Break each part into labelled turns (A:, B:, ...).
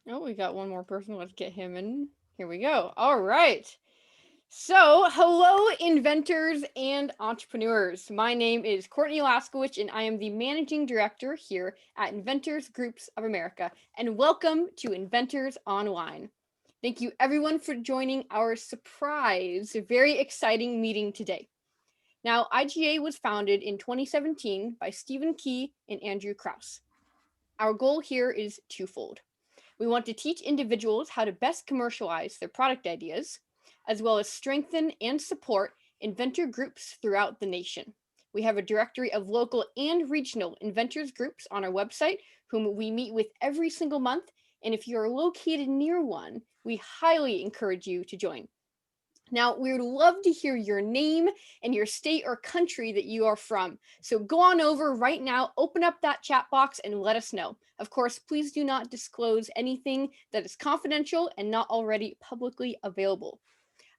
A: Oh, we got one more person. Let's get him in. Here we go. All right. So, hello, inventors and entrepreneurs. My name is Courtney Laskowich, and I am the managing director here at Inventors Groups of America. And welcome to Inventors Online. Thank you, everyone, for joining our surprise, very exciting meeting today. Now, IGA was founded in 2017 by Stephen Key and Andrew Krauss. Our goal here is twofold. We want to teach individuals how to best commercialize their product ideas, as well as strengthen and support inventor groups throughout the nation. We have a directory of local and regional inventors groups on our website, whom we meet with every single month. And if you are located near one, we highly encourage you to join. Now, we would love to hear your name and your state or country that you are from. So go on over right now, open up that chat box and let us know. Of course, please do not disclose anything that is confidential and not already publicly available.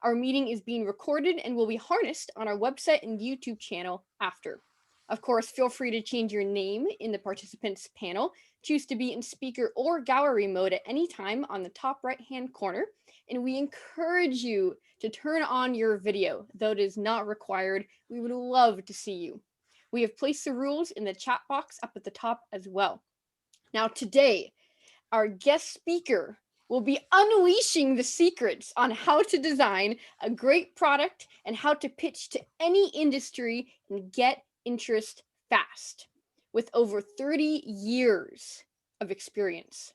A: Our meeting is being recorded and will be harnessed on our website and YouTube channel after. Of course, feel free to change your name in the participants panel. Choose to be in speaker or gallery mode at any time on the top right-hand corner. And we encourage you to turn on your video, though it is not required. We would love to see you. We have placed the rules in the chat box up at the top as well. Now today, our guest speaker will be unleashing the secrets on how to design a great product and how to pitch to any industry and get interest fast with over 30 years of experience.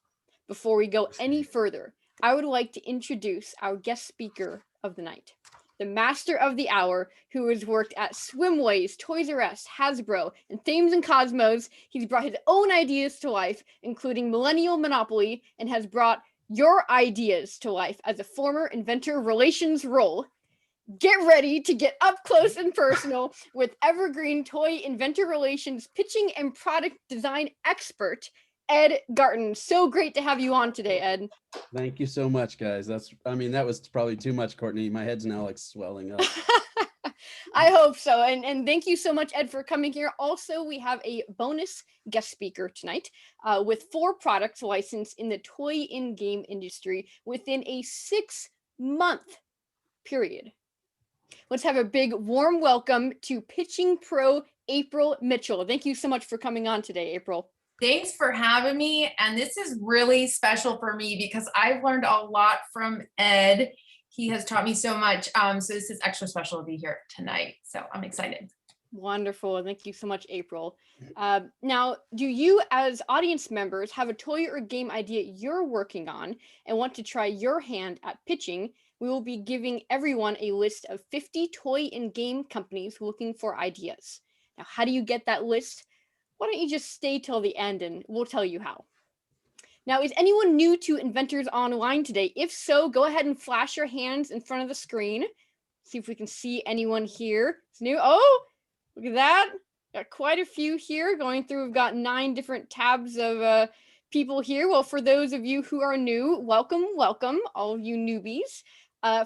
A: Before we go any further, I would like to introduce our guest speaker of the night, the master of the hour, who has worked at SwimWays, Toys R Us, Hasbro, and Thames and Kosmos. He's brought his own ideas to life, including Millennial Monopoly, and has brought your ideas to life as a former inventor relations role. Get ready to get up close and personal with evergreen toy inventor relations pitching and product design expert, Ed Gartin. So great to have you on today, Ed.
B: Thank you so much, guys. That was probably too much, Courtney. My head's now like swelling up.
A: I hope so. And thank you so much, Ed, for coming here. Also, we have a bonus guest speaker tonight with 4 products licensed in the toy in-game industry within a 6-month period. Let's have a big warm welcome to pitching pro April Mitchell. Thank you so much for coming on today, April.
C: Thanks for having me. And this is really special for me because I've learned a lot from Ed. He has taught me so much. So this is extra special to be here tonight. So I'm excited.
A: Wonderful. Thank you so much, April. Now, do you as audience members have a toy or game idea you're working on and want to try your hand at pitching? We will be giving everyone a list of 50 toy and game companies looking for ideas. Now, how do you get that list? Why don't you just stay till the end and we'll tell you how. Now, is anyone new to Inventors Online today? If so, go ahead and flash your hands in front of the screen. See if we can see anyone here. It's new. Oh, look at that. Got quite a few here going through. We've got 9 different tabs of people here. Well, for those of you who are new, welcome, all of you newbies.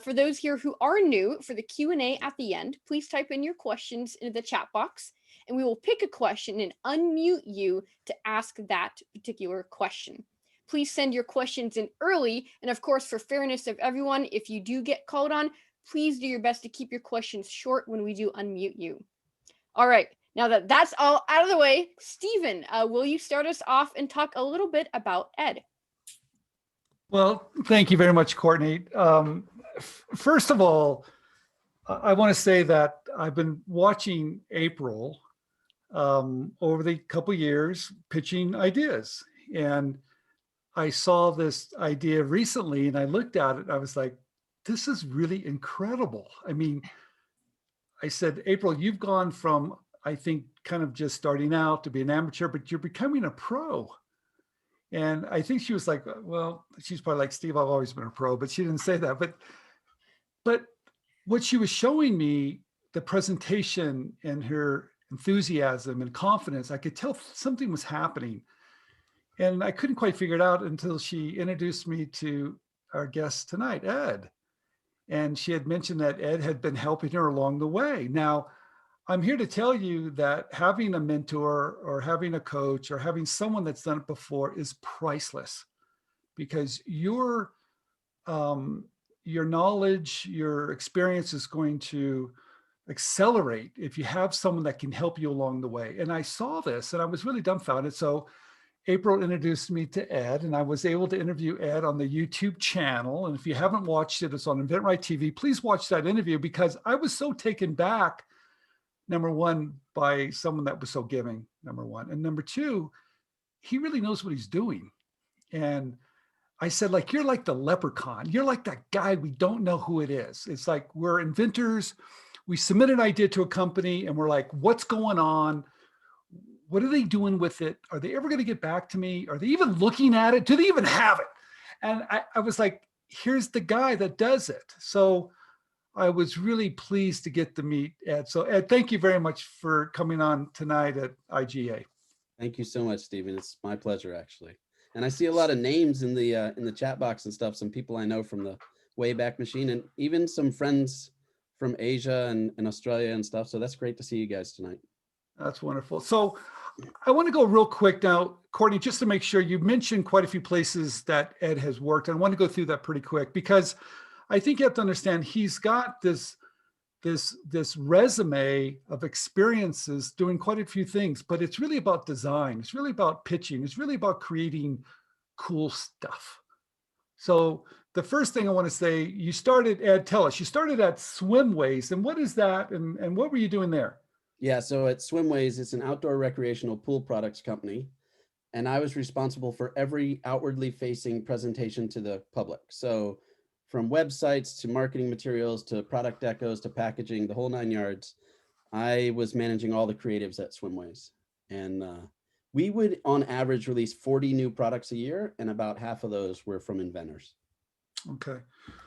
A: For those here who are new, for the Q&A at the end, please type in your questions into the chat box, and we will pick a question and unmute you to ask that particular question. Please send your questions in early, and of course, for fairness of everyone, if you do get called on, please do your best to keep your questions short when we do unmute you. All right, now that that's all out of the way, Stephen, will you start us off and talk a little bit about Ed?
D: Well, thank you very much, Courtney. First of all, I want to say that I've been watching April over the couple years pitching ideas. And I saw this idea recently and I looked at it and I was like, this is really incredible. I mean, I said, April, you've gone from, I think, kind of just starting out to be an amateur, but you're becoming a pro. And I think she was like, well, she's probably like, Steve, I've always been a pro, but she didn't say that. But what she was showing me, the presentation and her enthusiasm and confidence, I could tell something was happening. And I couldn't quite figure it out until she introduced me to our guest tonight, Ed. And she had mentioned that Ed had been helping her along the way. Now, I'm here to tell you that having a mentor or having a coach or having someone that's done it before is priceless. because your knowledge, your experience is going to accelerate if you have someone that can help you along the way. And I saw this and I was really dumbfounded. So April introduced me to Ed, and I was able to interview Ed on the YouTube channel. And if you haven't watched it, it's on InventRight TV. Please watch that interview, because I was so taken back, number one, by someone that was so giving, number one. And number two, he really knows what he's doing. And I said, like, you're like the leprechaun. You're like that guy we don't know who it is. It's like, we're inventors. We submit an idea to a company and we're like, what's going on? What are they doing with it? Are they ever going to get back to me? Are they even looking at it? Do they even have it? And I was like, here's the guy that does it. So I was really pleased to get to meet Ed. So Ed, thank you very much for coming on tonight at IGA.
B: Thank you so much, Stephen. It's my pleasure, actually. And I see a lot of names in the chat box and stuff. Some people I know from the Wayback Machine, and even some friends from Asia and Australia and stuff. So that's great to see you guys tonight.
D: That's wonderful. So I want to go real quick now, Courtney, just to make sure. You mentioned quite a few places that Ed has worked. I want to go through that pretty quick, because I think you have to understand he's got this resume of experiences doing quite a few things, but it's really about design. It's really about pitching. It's really about creating cool stuff. So the first thing I want to say, you started, Ed, tell us, you started at SwimWays, and what is that? And what were you doing there?
B: Yeah, so at SwimWays, it's an outdoor recreational pool products company. And I was responsible for every outwardly facing presentation to the public. So from websites to marketing materials to product decos to packaging, the whole 9 yards, I was managing all the creatives at SwimWays. And we would, on average, release 40 new products a year, and about half of those were from Inventors.
D: Okay.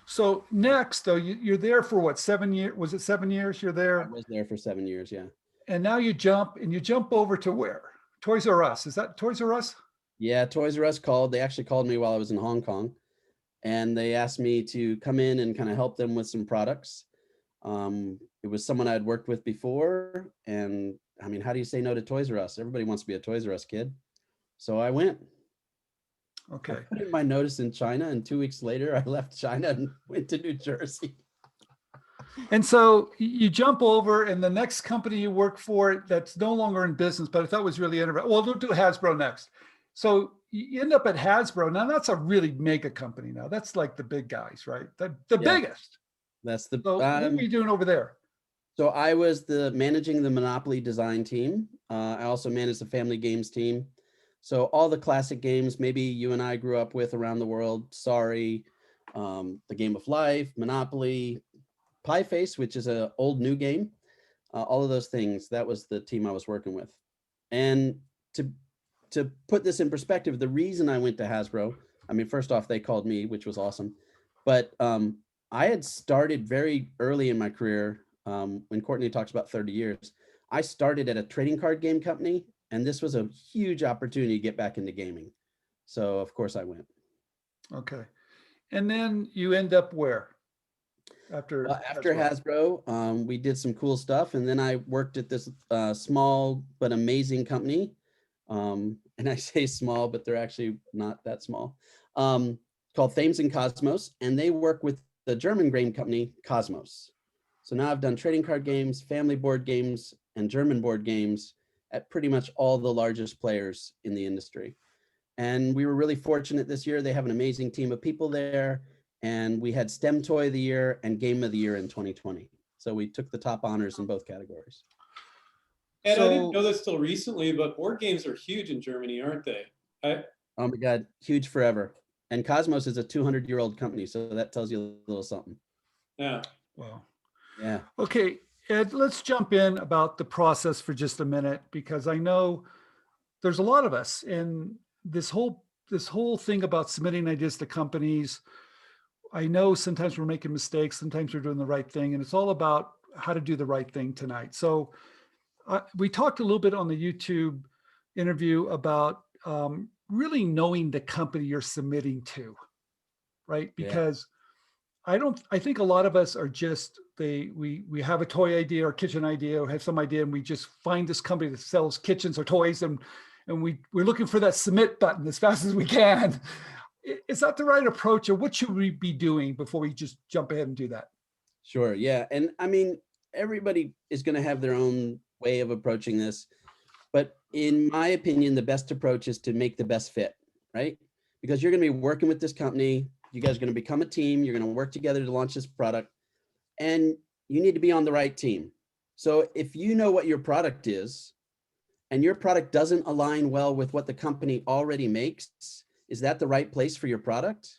D: So next, though, you're there for what, 7 years? Was it 7 years you're there?
B: I was there for 7 years, yeah.
D: And now you jump over to where? Toys R Us. Is that Toys R Us? Yeah,
B: Toys R Us called. They actually called me while I was in Hong Kong. And they asked me to come in and kind of help them with some products. It was someone I'd worked with before. And I mean, how do you say no to Toys R Us? Everybody wants to be a Toys R Us kid. So I went.
D: Okay.
B: I put in my notice in China, and 2 weeks later, I left China and went to New Jersey.
D: And so you jump over, and the next company you work for that's no longer in business, but I thought was really interesting. Well, we'll do Hasbro next. So you end up at Hasbro. Now that's a really mega company now. That's like the big guys, right? The biggest.
B: That's the.
D: So what were you doing over there?
B: So I was managing the Monopoly design team. I also managed the family games team. So all the classic games, maybe you and I grew up with around the world. Sorry, the Game of Life, Monopoly, Pie Face, which is an old new game. All of those things. That was the team I was working with. And to put this in perspective, the reason I went to Hasbro, I mean, first off, they called me, which was awesome. But I had started very early in my career. When Courtney talks about 30 years, I started at a trading card game company, and this was a huge opportunity to get back into gaming. So of course I went.
D: Okay. And then you end up where? After
B: Hasbro, we did some cool stuff. And then I worked at this small but amazing company. And I say small, but they're actually not that small, called Thames Kosmos. And they work with the German game company, Kosmos. So now I've done trading card games, family board games, and German board games at pretty much all the largest players in the industry. And we were really fortunate this year. They have an amazing team of people there. And we had STEM Toy of the Year and Game of the Year in 2020. So we took the top honors in both categories.
E: And I didn't know this till recently, but board games are huge in Germany, aren't they?
B: Oh my God, huge forever. And Cosmos is a 200-year-old company, so that tells you a little something.
E: Yeah.
D: Wow.
B: Yeah.
D: Okay, Ed, let's jump in about the process for just a minute, because I know there's a lot of us in this whole thing about submitting ideas to companies. I know sometimes we're making mistakes, sometimes we're doing the right thing, and it's all about how to do the right thing tonight. So we talked a little bit on the YouTube interview about really knowing the company you're submitting to, right? Because I think a lot of us are just, we have a toy idea or kitchen idea or have some idea, and we just find this company that sells kitchens or toys, and we're looking for that submit button as fast as we can. is that the right approach, or what should we be doing before we just jump ahead and do that?
B: Sure. Yeah. And I mean, everybody is going to have their own way of approaching this. But in my opinion, the best approach is to make the best fit, right? Because you're going to be working with this company. You guys are going to become a team. You're going to work together to launch this product. And you need to be on the right team. So if you know what your product is and your product doesn't align well with what the company already makes, is that the right place for your product?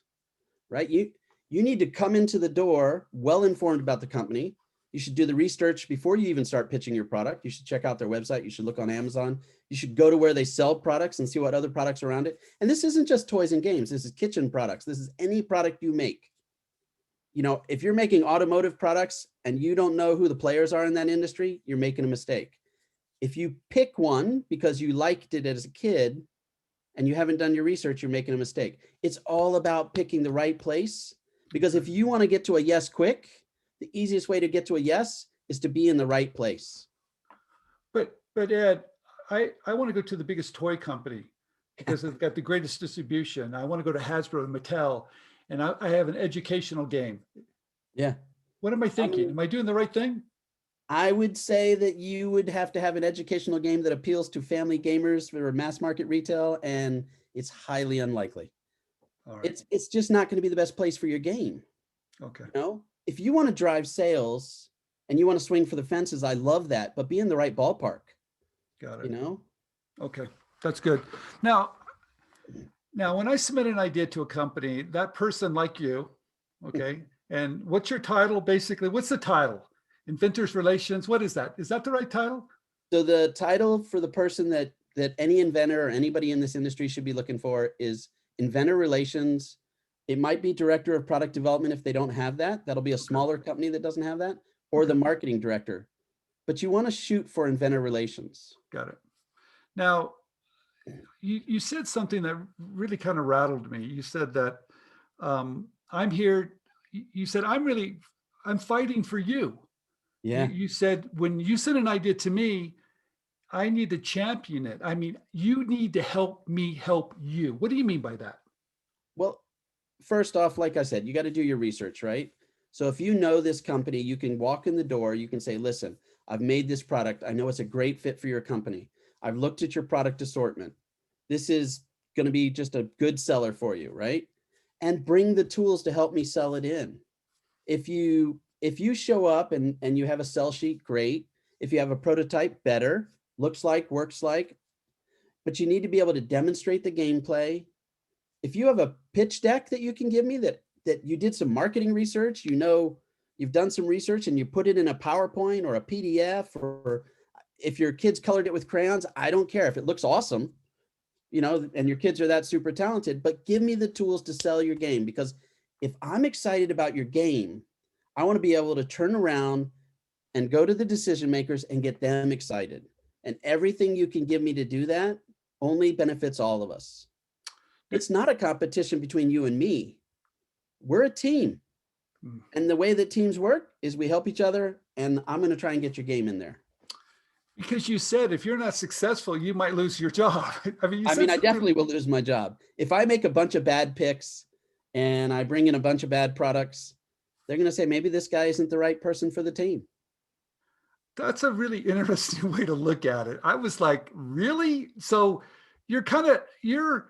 B: Right? You need to come into the door well informed about the company. You should do the research before you even start pitching your product. You should check out their website. You should look on Amazon. You should go to where they sell products and see what other products are around it. And this isn't just toys and games. This is kitchen products. This is any product you make. You know, if you're making automotive products and you don't know who the players are in that industry, you're making a mistake. If you pick one because you liked it as a kid and you haven't done your research, you're making a mistake. It's all about picking the right place, because if you want to get to a yes quick, the easiest way to get to a yes is to be in the right place.
D: But Ed, I want to go to the biggest toy company because they've got the greatest distribution. I want to go to Hasbro and Mattel, and I have an educational game.
B: Yeah.
D: What am I thinking? Am I doing the right thing?
B: I would say that you would have to have an educational game that appeals to family gamers for mass market retail, and it's highly unlikely.
D: All right.
B: It's just not going to be the best place for your game.
D: Okay.
B: You know, if you want to drive sales and you want to swing for the fences, I love that, but be in the right ballpark.
D: Got it.
B: You know?
D: Okay, that's good. Now, when I submit an idea to a company, that person like you, okay, and what's your title basically? What's the title? Inventors Relations, what is that? Is that the right title?
B: So the title for the person that any inventor or anybody in this industry should be looking for is Inventor Relations. It might be Director of Product Development if they don't have that. That'll be a smaller company that doesn't have that, or the Marketing Director. But you want to shoot for Inventor Relations. Got it.
D: Now, you said something that really kind of rattled me. You said that I'm here. You said, I'm fighting for you.
B: Yeah.
D: You said, when you send an idea to me, I need to champion it. I mean, you need to help me help you. What do you mean by that?
B: Well, first off, like I said, you got to do your research, right? So if you know this company, you can walk in the door, you can say, listen, I've made this product. I know it's a great fit for your company. I've looked at your product assortment. This is going to be just a good seller for you, right? And bring the tools to help me sell it in. If you show up and you have a sell sheet, great. If you have a prototype, better. Looks like, works like. But you need to be able to demonstrate the gameplay. If you have a pitch deck that you can give me that you did some marketing research, you know, you've done some research and you put it in a PowerPoint or a PDF, or if your kids colored it with crayons, I don't care if it looks awesome, you know, and your kids are that super talented, but give me the tools to sell your game. Because if I'm excited about your game, I want to be able to turn around and go to the decision makers and get them excited. And everything you can give me to do that only benefits all of us. It's not a competition between you and me. We're a team. And the way that teams work is we help each other, and I'm going to try and get your game in there.
D: Because you said if you're not successful, you might lose your job.
B: I definitely will lose my job. If I make a bunch of bad picks and I bring in a bunch of bad products, they're going to say, maybe this guy isn't the right person for the team.
D: That's a really interesting way to look at it. I was like, really? So you're kind of, you're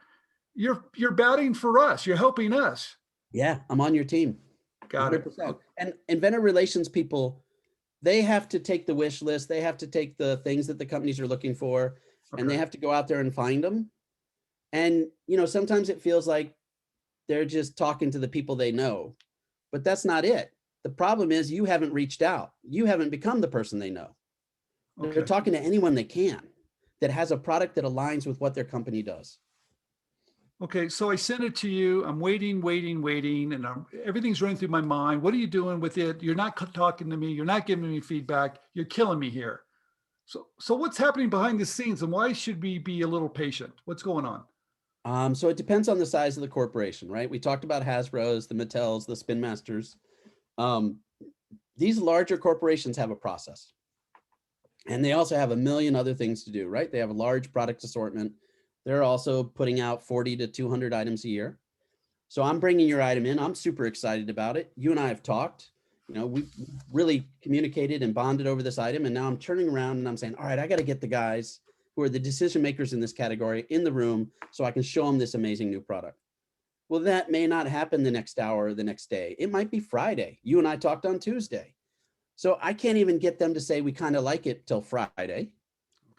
D: batting for us. You're helping us.
B: Yeah, I'm on your team.
D: Got 100%.
B: It. And inventor relations people, they have to take the wish list. They have to take the things that the companies are looking for, and they have to go out there and find them. And, you know, sometimes it feels like they're just talking to the people they know, but that's not it. The problem is you haven't reached out. You haven't become the person they know. Okay. They're talking to anyone they can that has a product that aligns with what their company does.
D: Okay, so I sent it to you. I'm waiting, and everything's running through my mind. What are you doing with it? You're not talking to me. You're not giving me feedback. You're killing me here. So what's happening behind the scenes, and why should we be a little patient? What's going on?
B: So it depends on the size of the corporation, right? We talked about Hasbro's, the Mattels, the Spin Masters. These larger corporations have a process, and they also have a million other things to do, right? They have a large product assortment. They're also putting out 40 to 200 items a year. So I'm bringing your item in. I'm super excited about it. You and I have talked, we really communicated and bonded over this item. And now I'm turning around and I'm saying, all right, I got to get the guys who are the decision makers in this category in the room so I can show them this amazing new product. Well, that may not happen the next hour or the next day. It might be Friday. You and I talked on Tuesday. So I can't even get them to say we kind of like it till Friday.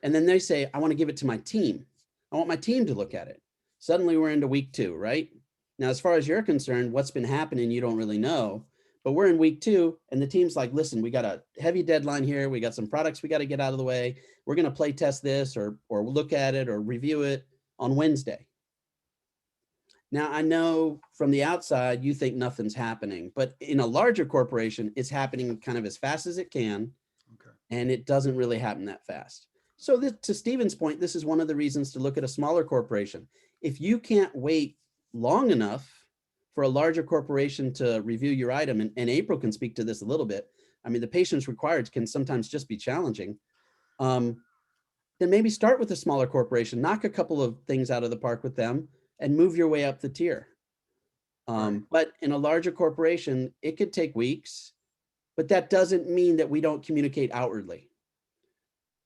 B: And then they say, I want to give it to my team. I want my team to look at it. Suddenly we're into week 2, right? Now, as far as you're concerned, what's been happening, you don't really know. But we're in week 2 and the team's like, listen, we got a heavy deadline here. We got some products we got to get out of the way. We're going to play test this or look at it or review it on Wednesday. Now, I know from the outside, you think nothing's happening, but in a larger corporation, it's happening kind of as fast as it can.
D: Okay.
B: And it doesn't really happen that fast. So to Stephen's point, this is one of the reasons to look at a smaller corporation. If you can't wait long enough for a larger corporation to review your item, and April can speak to this a little bit. I mean, the patience required can sometimes just be challenging. Then maybe start with a smaller corporation, knock a couple of things out of the park with them, and move your way up the tier. But in a larger corporation, it could take weeks, but that doesn't mean that we don't communicate outwardly.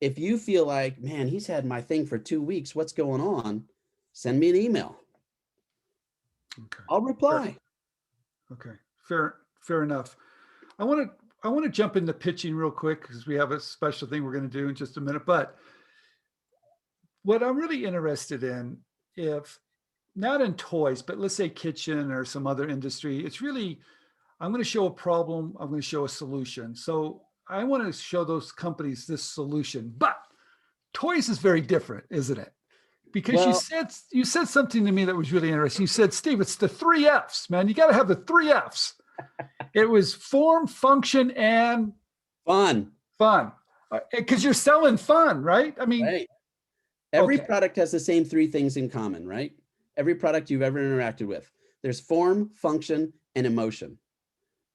B: If you feel like, man, he's had my thing for 2 weeks, what's going on? Send me an email.
D: Okay.
B: I'll reply.
D: Okay, fair enough. I want to jump into pitching real quick because we have a special thing we're going to do in just a minute. But what I'm really interested in, if not in toys, but let's say kitchen or some other industry, it's really, I'm going to show a problem, I'm going to show a solution. So I want to show those companies this solution, but toys is very different, isn't it? Because you said something to me that was really interesting. You said, Steve, it's the 3 F's, man. You got to have the 3 F's. It was form, function, and
B: fun.
D: Because you're selling fun, right? I mean,
B: right. Every product has the same 3 things in common, right? Every product you've ever interacted with. There's form, function, and emotion.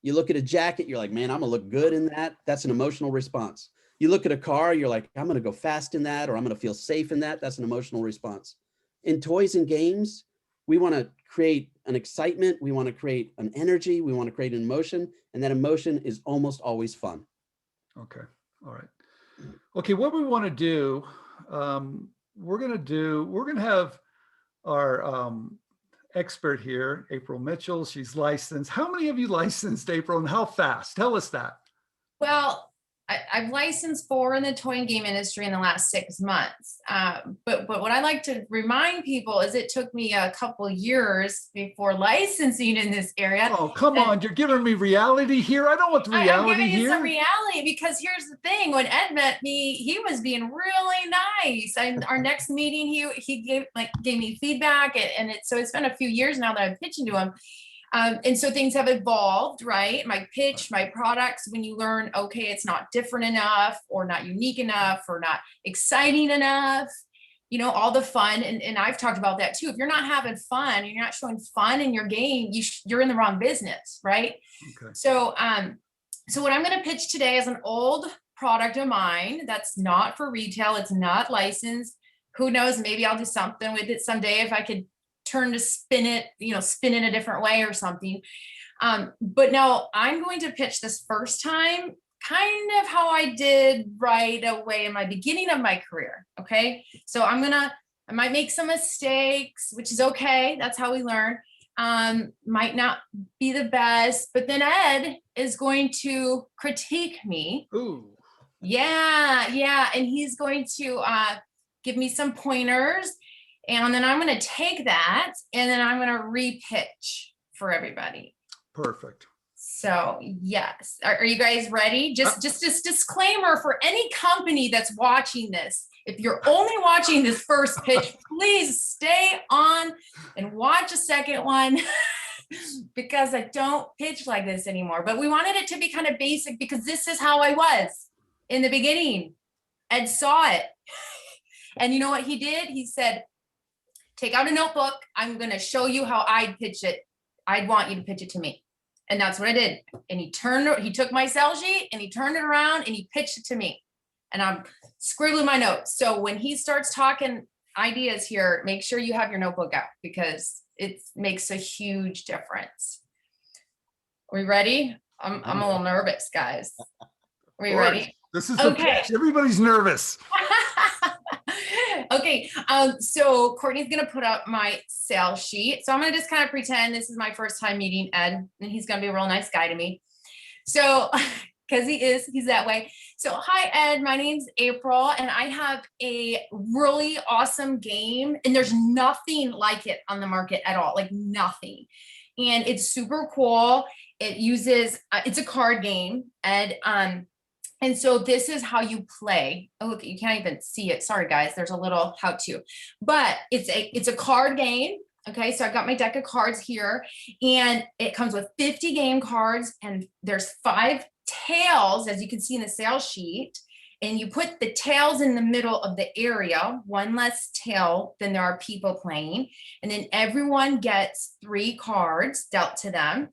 B: You look at a jacket, you're like, man, I'm gonna look good in that. That's an emotional response. You look at a car, you're like, I'm gonna go fast in that, or I'm gonna feel safe in that. That's an emotional response. In toys and games, we wanna create an excitement, we wanna create an energy, we wanna create an emotion, and that emotion is almost always fun.
D: Okay, all right. Okay, what we wanna do, we're gonna have our expert here, April Mitchell. She's licensed. How many of you licensed, April, and how fast? Tell us that.
C: Well, I've licensed 4 in the toy and game industry in the last 6 months. But what I like to remind people is it took me a couple years before licensing in this area.
D: Oh, come on. You're giving me reality here. I don't want the reality
C: I'm giving you
D: here.
C: some reality because here's the thing. When Ed met me, he was being really nice. Our next meeting, he gave me feedback, so it's been a few years now that I'm pitching to him. And so things have evolved, right? My pitch, my products, when you learn, okay, it's not different enough or not unique enough or not exciting enough, all the fun. And I've talked about that too. If you're not having fun, and you're not showing fun in your game, you're in the wrong business, right?
D: Okay.
C: So what I'm going to pitch today is an old product of mine that's not for retail. It's not licensed. Who knows? Maybe I'll do something with it someday if I could spin it a different way or something. But no, I'm going to pitch this first time, kind of how I did right away in my beginning of my career. Okay. So I might make some mistakes, which is okay. That's how we learn. Might not be the best, but then Ed is going to critique me.
D: Ooh.
C: Yeah. And he's going to give me some pointers. And then I'm going to take that and then I'm going to repitch for everybody.
D: Perfect.
C: So yes. Are you guys ready? Just disclaimer for any company that's watching this. If you're only watching this first pitch, please stay on and watch a second one because I don't pitch like this anymore. But we wanted it to be kind of basic because this is how I was in the beginning. Ed saw it. And you know what he did? He said, take out a notebook. I'm going to show you how I'd pitch it. I'd want you to pitch it to me. And that's what I did. And he took my sell sheet and he turned it around and he pitched it to me. And I'm scribbling my notes. So when he starts talking, ideas here, make sure you have your notebook out because it makes a huge difference. Are we ready? I'm a little nervous, guys. Are we ready?
D: This is okay. Everybody's nervous.
C: Okay, so Courtney's gonna put up my sales sheet. So I'm gonna just kind of pretend this is my first time meeting Ed, and he's gonna be a real nice guy to me. So, because he's that way. So, hi Ed, my name's April, and I have a really awesome game, and there's nothing like it on the market at all, like nothing. And it's super cool. It uses, it's a card game, and so this is how you play. Oh, look, you can't even see it. Sorry, guys. There's a little how-to, but it's a card game. Okay, so I've got my deck of cards here, and it comes with 50 game cards, and there's 5 tails, as you can see in the sales sheet. And you put the tails in the middle of the area, one less tail than there are people playing, and then everyone gets 3 cards dealt to them.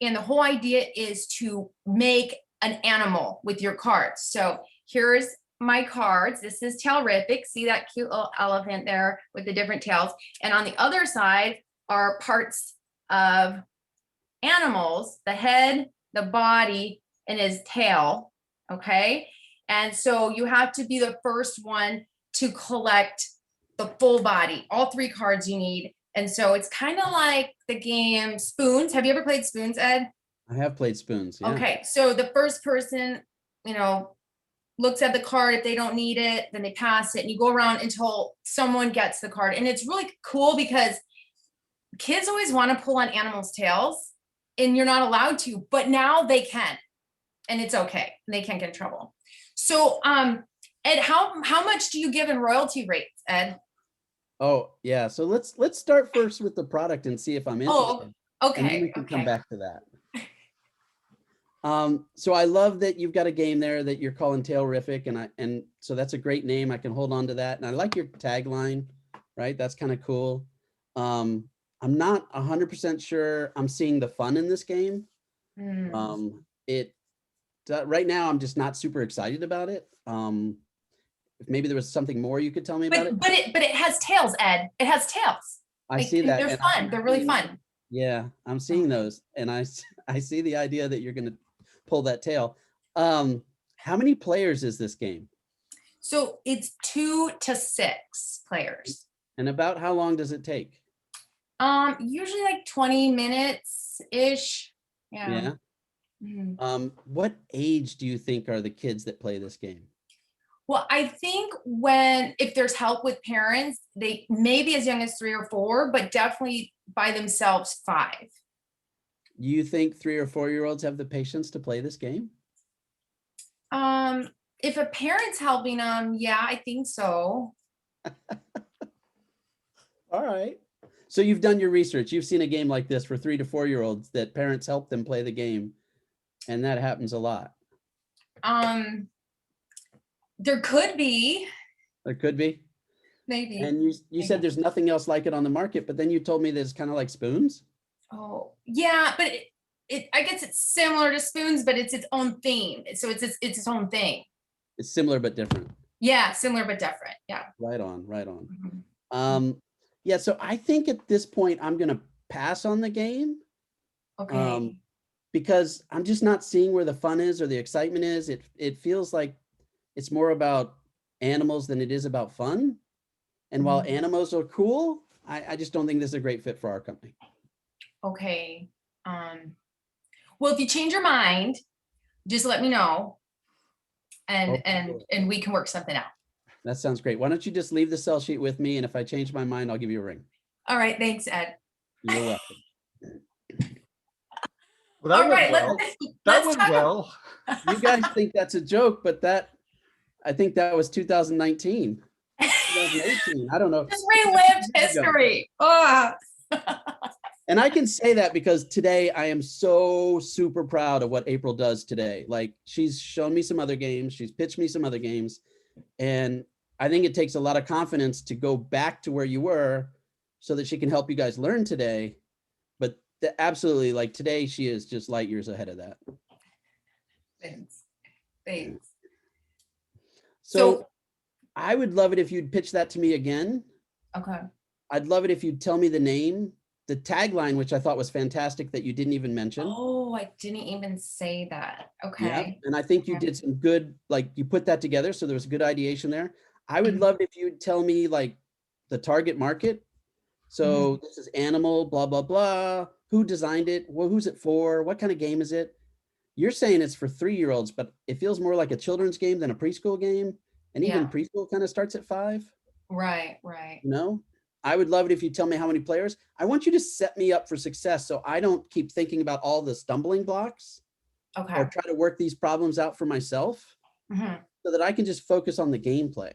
C: And the whole idea is to make an animal with your cards. So here's my cards. This is Tailrific. See that cute little elephant there with the different tails. And on the other side are parts of animals, the head, the body, and his tail. Okay. And so you have to be the first one to collect the full body, all 3 cards you need. And so it's kind of like the game Spoons. Have you ever played Spoons, Ed?
B: I have played Spoons. Yeah.
C: Okay, so the first person, looks at the card. If they don't need it, then they pass it, and you go around until someone gets the card. And it's really cool because kids always want to pull on animals' tails, and you're not allowed to, but now they can, and it's okay. They can't get in trouble. So, Ed, how much do you give in royalty rates, Ed?
B: Oh yeah. So let's start first with the product and see if I'm interested.
C: Oh, okay.
B: And then we can come back to that. So I love that you've got a game there that you're calling Tailrific, and so that's a great name. I can hold on to that, and I like your tagline, right? That's kind of cool. I'm not 100% sure I'm seeing the fun in this game. Right now I'm just not super excited about it. If maybe there was something more you could tell me about it.
C: But it has tails, Ed. It has tails.
B: I see that.
C: They're fun. They're really fun.
B: Yeah, I'm seeing those, and I see the idea that you're going to pull that tail. How many players is this game?
C: So it's 2 to 6 players.
B: And about how long does it take?
C: Usually like 20 minutes ish. Yeah.
B: Yeah. What age do you think are the kids that play this game?
C: Well, I think if there's help with parents, they may be as young as 3 or 4, but definitely by themselves 5.
B: You think 3 or 4-year-olds have the patience to play this game?
C: If a parent's helping them, yeah, I think so.
B: All right. So you've done your research. You've seen a game like this for 3 to 4-year-olds that parents help them play the game, and that happens a lot.
C: There could be.
B: There could be.
C: Maybe.
B: And you said there's nothing else like it on the market, but then you told me that it's kind of like Spoons.
C: Oh, yeah, but I guess it's similar to Spoons, but it's its own theme. So it's its own thing.
B: It's similar but different.
C: Yeah, similar but different. Yeah.
B: Right on, right on.
C: Mm-hmm.
B: Yeah, so I think at this point I'm gonna pass on the game.
C: Okay.
B: Because I'm just not seeing where the fun is or the excitement is. It feels like it's more about animals than it is about fun. And while animals are cool, I just don't think this is a great fit for our company.
C: Okay. Well, if you change your mind, just let me know, and we can work something out.
B: That sounds great. Why don't you just leave the sell sheet with me, and if I change my mind, I'll give you a ring.
C: All right. Thanks, Ed.
B: You're welcome.
D: Well,
C: All right.
D: That went well.
B: You guys think that's a joke, but I think that was 2019, 2018. I don't know.
C: Just relived history. Oh.
B: And I can say that because today I am so super proud of what April does today. Like, she's shown me some other games. She's pitched me some other games. And I think it takes a lot of confidence to go back to where you were so that she can help you guys learn today. But absolutely, like, today she is just light years ahead of that.
C: Thanks.
B: So I would love it if you'd pitch that to me again.
C: Okay.
B: I'd love it if you'd tell me the name, the tagline, which I thought was fantastic that you didn't even mention.
C: Oh, I didn't even say that.
B: Yeah,
C: Okay.
B: and I think you
C: Okay.
B: did some good, like you put that together, so there was good ideation there. I would
C: Mhm.
B: love it if you'd tell me like the target market. So this is animal, blah, blah, blah. Who designed it? Well, who's it for? What kind of game is it? You're saying it's for 3-year-olds, but it feels more like a children's game than a preschool game. And even
C: Yeah.
B: preschool kind of starts at 5,
C: Right, right.
B: you know? I would love it if you tell me how many players. I want you to set me up for success so I don't keep thinking about all the stumbling blocks
C: Okay.
B: or try to work these problems out for myself
C: Mhm.
B: so that I can just focus on the gameplay.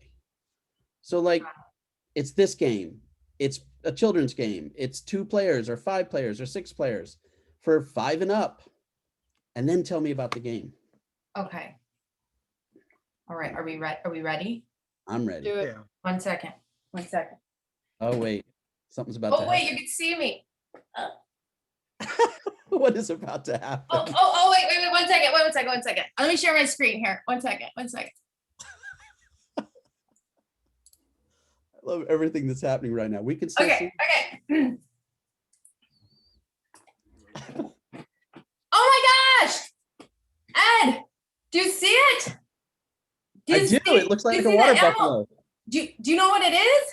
B: So like, it's this game. It's a children's game. It's 2 players or 5 players or 6 players for 5 and up. And then tell me about the game.
C: Okay. All right. Are we ready?
B: I'm ready.
A: Do it.
D: Yeah.
C: 1 second. 1 second.
B: Oh, wait. Something's about to
C: Oh, wait,
B: happen.
C: you can see me.
B: What is about to happen?
C: Oh, wait, 1 second. Wait, 1 second. 1 second. Let me share my screen here. 1 second. 1 second.
B: I love everything that's happening right now. We can still see.
C: Okay. Oh my gosh! Ed, do you see it?
B: I do. It looks like a water buffalo.
C: Do you know what it is?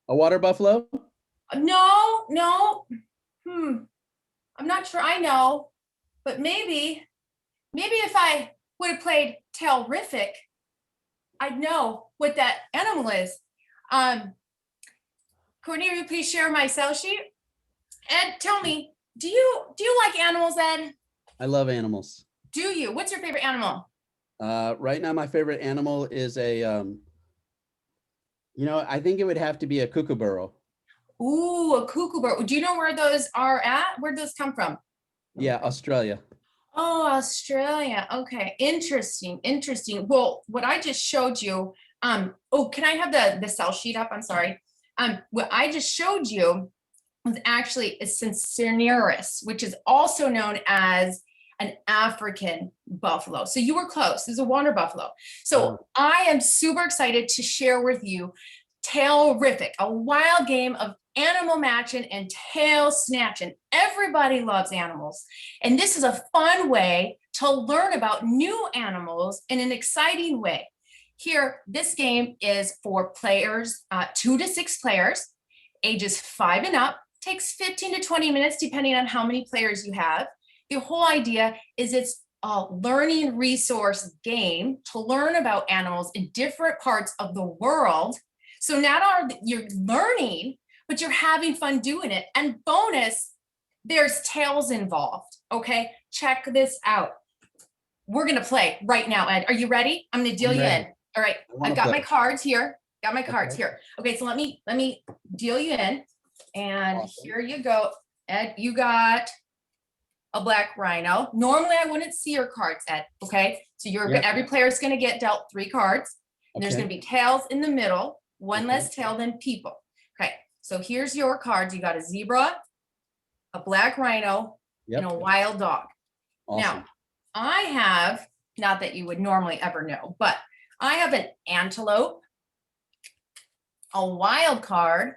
B: A water buffalo?
C: No. I'm not sure I know, but maybe if I would have played Terrific, I'd know what that animal is. Courtney, will you please share my cell sheet? Ed, tell me, do you like animals, Ed?
B: I love animals.
C: Do you? What's your favorite animal?
B: Right now, my favorite animal is a, I think it would have to be a kookaburra.
C: Ooh, a kookaburra. Do you know where those are at? Where'd those come from?
B: Yeah, Australia.
C: Oh, Australia. Okay, interesting. Well, what I just showed you, can I have the cell sheet up? I'm sorry. What I just showed you was actually a Cincinnurus, which is also known as an African buffalo. So you were close. This is a water buffalo. So I am super excited to share with you Terrific, a wild game of animal matching and tail snatching. Everybody loves animals. And this is a fun way to learn about new animals in an exciting way. Here, this game is for players, 2 to 6 players, ages 5 and up, takes 15 to 20 minutes, depending on how many players you have. The whole idea is it's a learning resource game to learn about animals in different parts of the world. So not only you're learning, but you're having fun doing it. And bonus, there's tails involved. Okay, check this out. We're gonna play right now, Ed. Are you ready? I'm gonna deal you in. All right, I've got my cards here. Okay, so let me deal you in. And here you go. Ed, you got a black rhino. Normally I wouldn't see your cards, Ed. Okay, so every player is gonna get dealt 3 cards. And there's gonna be tails in the middle. One less tail than people. Okay, so here's your cards. You got a zebra, a black rhino, and a wild dog.
B: Awesome.
C: Now, I have, not that you would normally ever know, but I have an antelope, a wild card,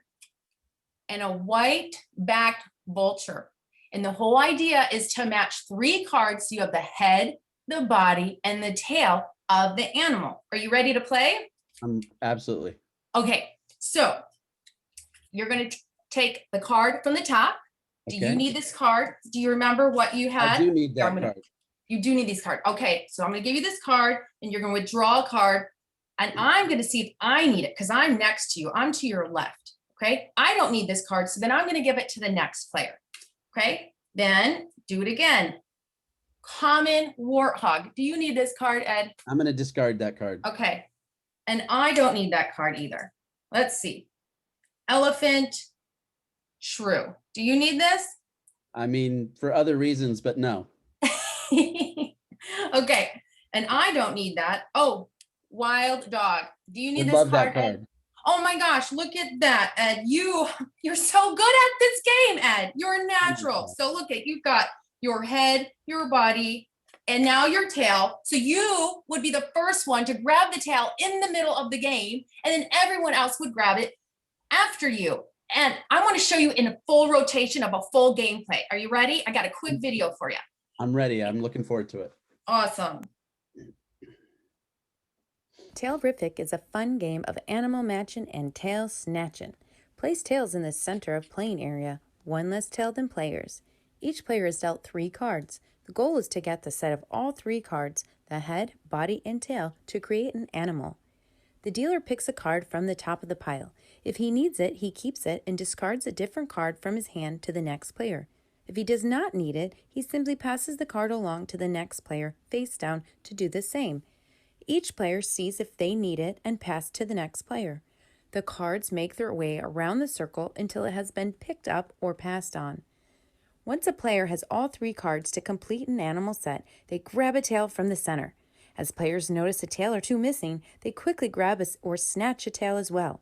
C: and a white-backed vulture. And the whole idea is to match 3 cards so you have the head, the body, and the tail of the animal. Are you ready to play?
B: Absolutely.
C: Okay, so you're going to take the card from the top. Do you need this card? Do you remember what you had?
B: I do need that card.
C: You do need these cards. Okay, so I'm going to give you this card and you're going to withdraw a card and I'm going to see if I need it because I'm next to you. I'm to your left. Okay, I don't need this card, so then I'm going to give it to the next player. Okay, then do it again. Common warthog. Do you need this card, Ed?
B: I'm going to discard that card.
C: Okay. And I don't need that card either. Let's see. Elephant shrew. Do you need this?
B: I mean, for other reasons, but no.
C: Okay. And I don't need that. Oh, wild dog. Do you need
B: Would
C: this
B: love
C: card,
B: that card.
C: Ed? Oh my gosh, look at that, Ed. You're so good at this game, Ed. You're a natural. So look at, you've got your head, your body, and now your tail. So you would be the first one to grab the tail in the middle of the game, and then everyone else would grab it after you. And I want to show you in a full rotation of a full gameplay. Are you ready? I got a quick video for you.
B: I'm ready. I'm looking forward to it.
C: Awesome.
F: Tailrific is a fun game of animal matching and tail snatching. Place tails in the center of playing area, one less tail than players. Each player is dealt 3 cards. The goal is to get the set of all 3 cards, the head, body, and tail, to create an animal. The dealer picks a card from the top of the pile. If he needs it, he keeps it and discards a different card from his hand to the next player. If he does not need it, he simply passes the card along to the next player, face down, to do the same. Each player sees if they need it and pass to the next player. The cards make their way around the circle until it has been picked up or passed on. Once a player has all 3 cards to complete an animal set, they grab a tail from the center. As players notice a tail or 2 missing, they quickly grab or snatch a tail as well.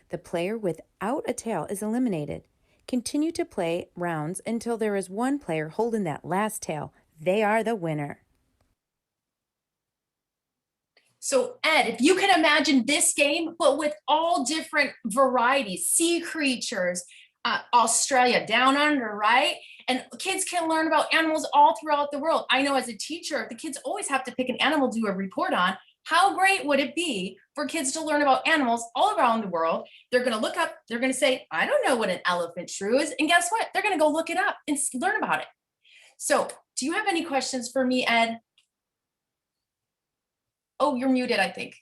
F: The player without a tail is eliminated. Continue to play rounds until there is one player holding that last tail. They are the winner.
C: So Ed, if you can imagine this game, but with all different varieties, sea creatures, Australia, down under, right? And kids can learn about animals all throughout the world. I know as a teacher, the kids always have to pick an animal to do a report on. How great would it be for kids to learn about animals all around the world? They're going to look up, they're going to say, I don't know what an elephant shrew is. And guess what? They're going to go look it up and learn about it. So do you have any questions for me, Ed? Oh, you're muted, I think.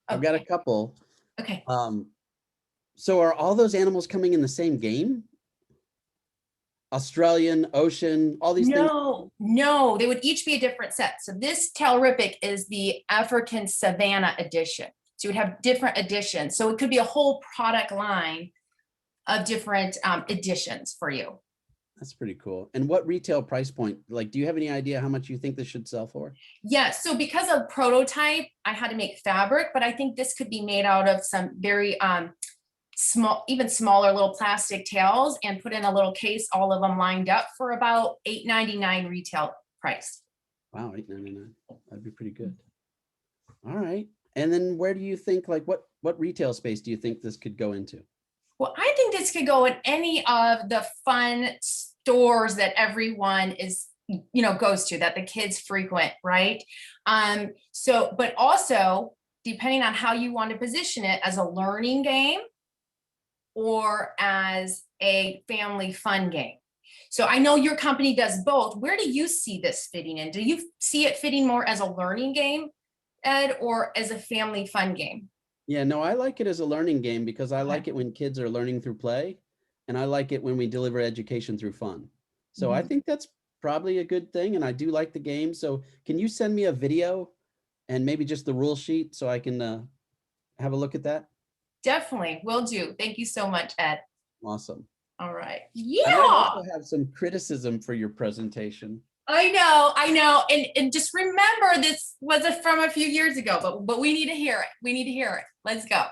B: I've got a couple.
C: Okay.
B: So are all those animals coming in the same game? Australian, ocean, all these things?
C: No, they would each be a different set. So this Tailrific is the African Savannah edition. So you would have different editions. So it could be a whole product line of different editions for you.
B: That's pretty cool. And what retail price point? Like, do you have any idea how much you think this should sell for?
C: Yeah, so because of prototype, I had to make fabric, but I think this could be made out of some very small, even smaller little plastic tails and put in a little case, all of them lined up for about $8.99 retail price.
B: Wow, $8.99. That'd be pretty good. All right. And then where do you think, like, what retail space do you think this could go into?
C: Well, I think this could go in any of the fun stores that everyone is, goes to, that the kids frequent, right? But also depending on how you want to position it, as a learning game or as a family fun game. So I know your company does both. Where do you see this fitting in? Do you see it fitting more as a learning game, Ed, or as a family fun game?
B: Yeah, no, I like it as a learning game because I like it when kids are learning through play, and I like it when we deliver education through fun. So I think that's probably a good thing, and I do like the game. So can you send me a video and maybe just the rule sheet so I can have a look at that?
C: Definitely, will do. Thank you so much, Ed.
B: Awesome.
C: All right.
B: I might also have some criticism for your presentation.
C: I know. And just remember, this was from a few years ago, but we need to hear it. Let's go.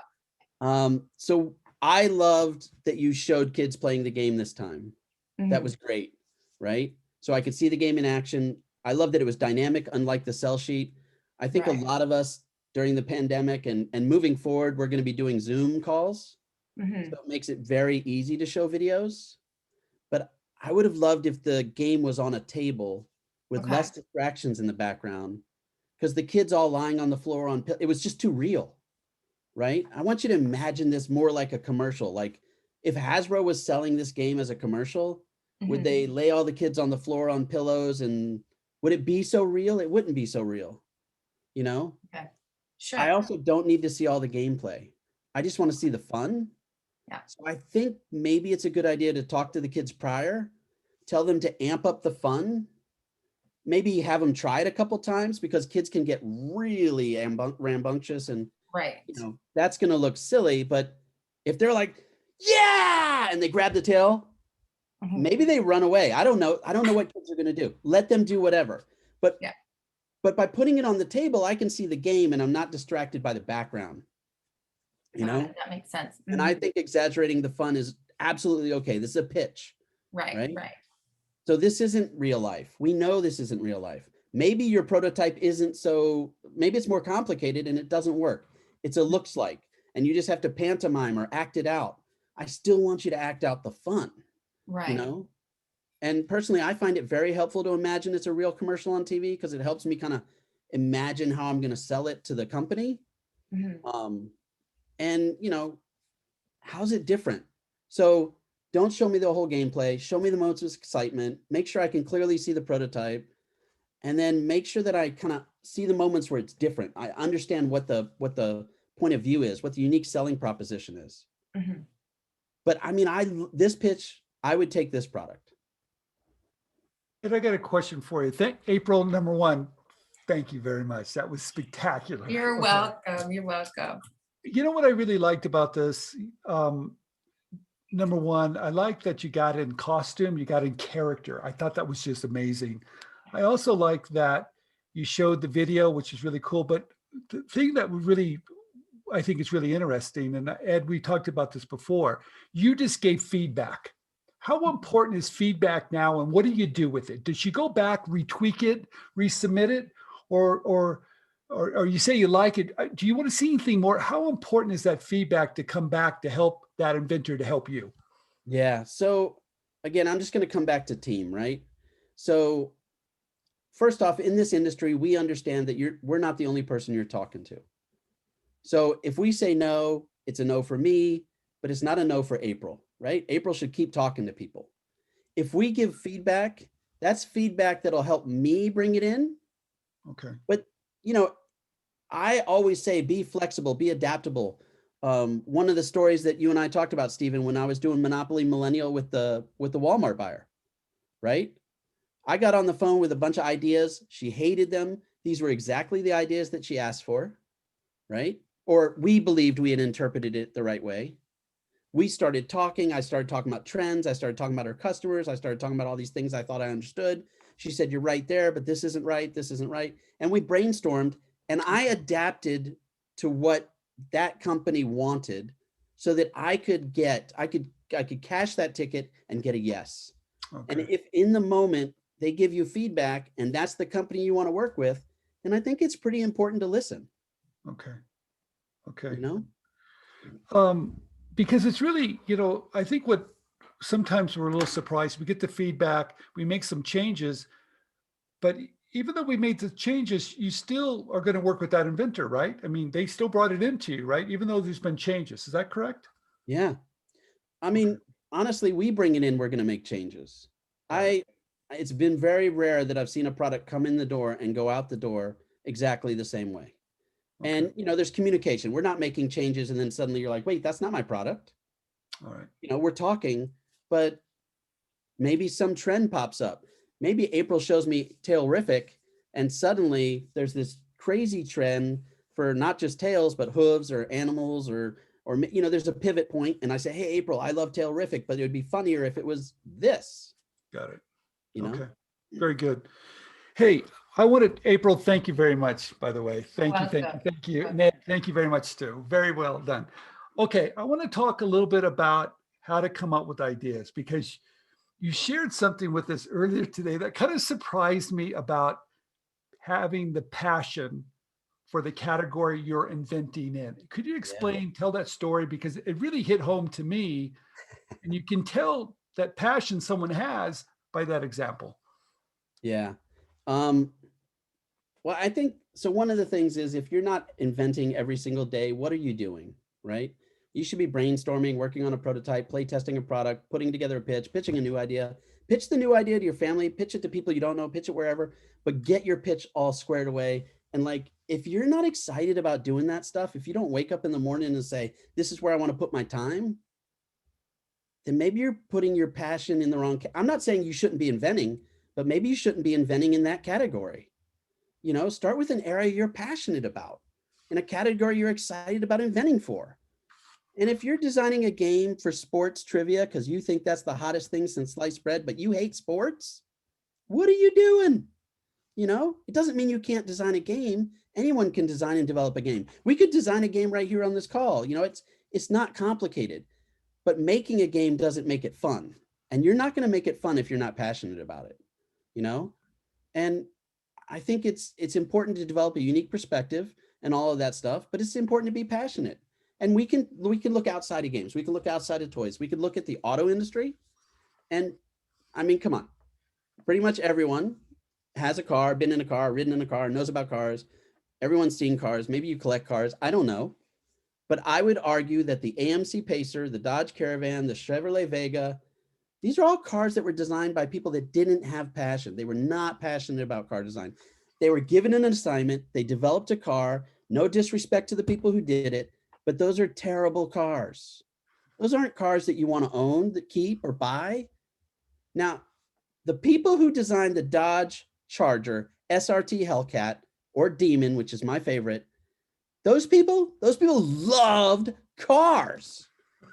B: So I loved that you showed kids playing the game this time. That was great, right? So I could see the game in action. I love that it was dynamic, unlike the sell sheet. I think a lot of us during the pandemic and moving forward, we're going to be doing Zoom calls. So it makes it very easy to show videos. But I would have loved if the game was on a table with less distractions in the background, because the kids all lying on the floor it was just too real, right? I want you to imagine this more like a commercial. Like if Hasbro was selling this game as a commercial, would they lay all the kids on the floor on pillows, and would it be so real? It wouldn't be so real,
C: Okay, sure.
B: I also don't need to see all the gameplay. I just want to see the fun.
C: Yeah.
B: So I think maybe it's a good idea to talk to the kids prior, tell them to amp up the fun, maybe have them try it a couple times, because kids can get really rambunctious and that's going to look silly. But if they're like, yeah, and they grab the tail, maybe they run away. I don't know what kids are going to do. Let them do whatever. But by putting it on the table, I can see the game and I'm not distracted by the background.
C: That makes sense.
B: And I think exaggerating the fun is absolutely okay. This is a pitch.
C: Right.
B: So this isn't real life. We know this isn't real life. Maybe your prototype isn't maybe it's more complicated and it doesn't work. It's a looks like, and you just have to pantomime or act it out. I still want you to act out the fun,
C: Right.
B: you know? And personally, I find it very helpful to imagine it's a real commercial on TV because it helps me kind of imagine how I'm going to sell it to the company.
C: Mhm.
B: And, you know, how's it different? So don't show me the whole gameplay. Show me the moments of excitement. Make sure I can clearly see the prototype. And then make sure that I kind of see the moments where it's different. I understand what the point of view is, what the unique selling proposition is.
C: Mhm.
B: But I mean, this pitch, I would take this product.
D: And I got a question for you. April, number one, thank you very much. That was spectacular.
C: You're
D: Okay.
C: welcome. You're welcome.
D: You know what I really liked about this? Number one, I like that you got in costume, you got in character. I thought that was just amazing. I also like that you showed the video, which is really cool. But the thing that really, I think is really interesting, and Ed, we talked about this before, you just gave feedback. How important is feedback now, and what do you do with it? Does she go back, retweak it, resubmit it, or you say you like it? Do you want to see anything more? How important is that feedback to come back to help that inventor to help you?
B: Yeah. So again, I'm just going to come back to team, right? So first off, in this industry, we understand that we're not the only person you're talking to. So if we say no, it's a no for me, but it's not a no for April, right? April should keep talking to people. If we give feedback, that's feedback that'll help me bring it in.
D: Okay.
B: But, you know, I always say, be flexible, be adaptable. One of the stories that you and I talked about, Stephen, when I was doing Monopoly Millennial with the Walmart buyer, right? I got on the phone with a bunch of ideas. She hated them. These were exactly the ideas that she asked for, right? Or we believed we had interpreted it the right way. We started talking. I started talking about trends. I started talking about her customers. I started talking about all these things I thought I understood. She said, you're right there, but this isn't right. This isn't right. And we brainstormed, and I adapted to what that company wanted so that I could cash that ticket and get a yes.
D: Okay.
B: And if in the moment they give you feedback and that's the company you want to work with, then I think it's pretty important to listen.
D: Okay. Okay.
B: You know?
D: Because it's really, you know, I think what sometimes we're a little surprised, we get the feedback, we make some changes, but even though we made the changes, you still are going to work with that inventor, right? I mean, they still brought it into you, right? Even though there's been changes. Is that correct?
B: Yeah. I mean, honestly, we bring it in, we're going to make changes. It's been very rare that I've seen a product come in the door and go out the door exactly the same way. Okay. And, you know, there's communication. We're not making changes and then suddenly you're like, wait, that's not my product.
D: All right.
B: You know, we're talking, but maybe some trend pops up. Maybe April shows me Tailrific and suddenly there's this crazy trend for not just tails, but hooves or animals or, you know, there's a pivot point and I say, hey, April, I love Tailrific, but it would be funnier if it was this.
D: Got it.
B: You know?
D: Okay. Very good. Hey, I wanted, April, thank you very much, by the way. Thank you. Ned, thank you very much, Stu. Very well done. Okay, I want to talk a little bit about how to come up with ideas, because you shared something with us earlier today that kind of surprised me about having the passion for the category you're inventing in. Could you explain, tell that story? Because it really hit home to me, and you can tell that passion someone has by that example.
B: Yeah. Well, I think, so one of the things is if you're not inventing every single day, what are you doing, right? You should be brainstorming, working on a prototype, play testing a product, putting together a pitch, pitching a new idea, pitch the new idea to your family, pitch it to people you don't know, pitch it wherever, but get your pitch all squared away. And like, if you're not excited about doing that stuff, if you don't wake up in the morning and say, this is where I want to put my time, then maybe you're putting your passion in the wrong. I'm not saying you shouldn't be inventing, but maybe you shouldn't be inventing in that category. You know, start with an area you're passionate about, in a category you're excited about inventing for. And if you're designing a game for sports trivia because you think that's the hottest thing since sliced bread, but you hate sports, what are you doing? You know, it doesn't mean you can't design a game. Anyone can design and develop a game. We could design a game right here on this call. You know, it's not complicated, but making a game doesn't make it fun. And you're not going to make it fun if you're not passionate about it, you know? And I think it's important to develop a unique perspective and all of that stuff, but it's important to be passionate. And we can look outside of games. We can look outside of toys. We can look at the auto industry. And I mean, come on, pretty much everyone has a car, been in a car, ridden in a car, knows about cars. Everyone's seen cars. Maybe you collect cars. I don't know. But I would argue that the AMC Pacer, the Dodge Caravan, the Chevrolet Vega, these are all cars that were designed by people that didn't have passion. They were not passionate about car design. They were given an assignment. They developed a car. No disrespect to the people who did it, but those are terrible cars. Those aren't cars that you want to own, that keep, or buy. Now, the people who designed the Dodge Charger, SRT Hellcat, or Demon, which is my favorite, those people loved cars.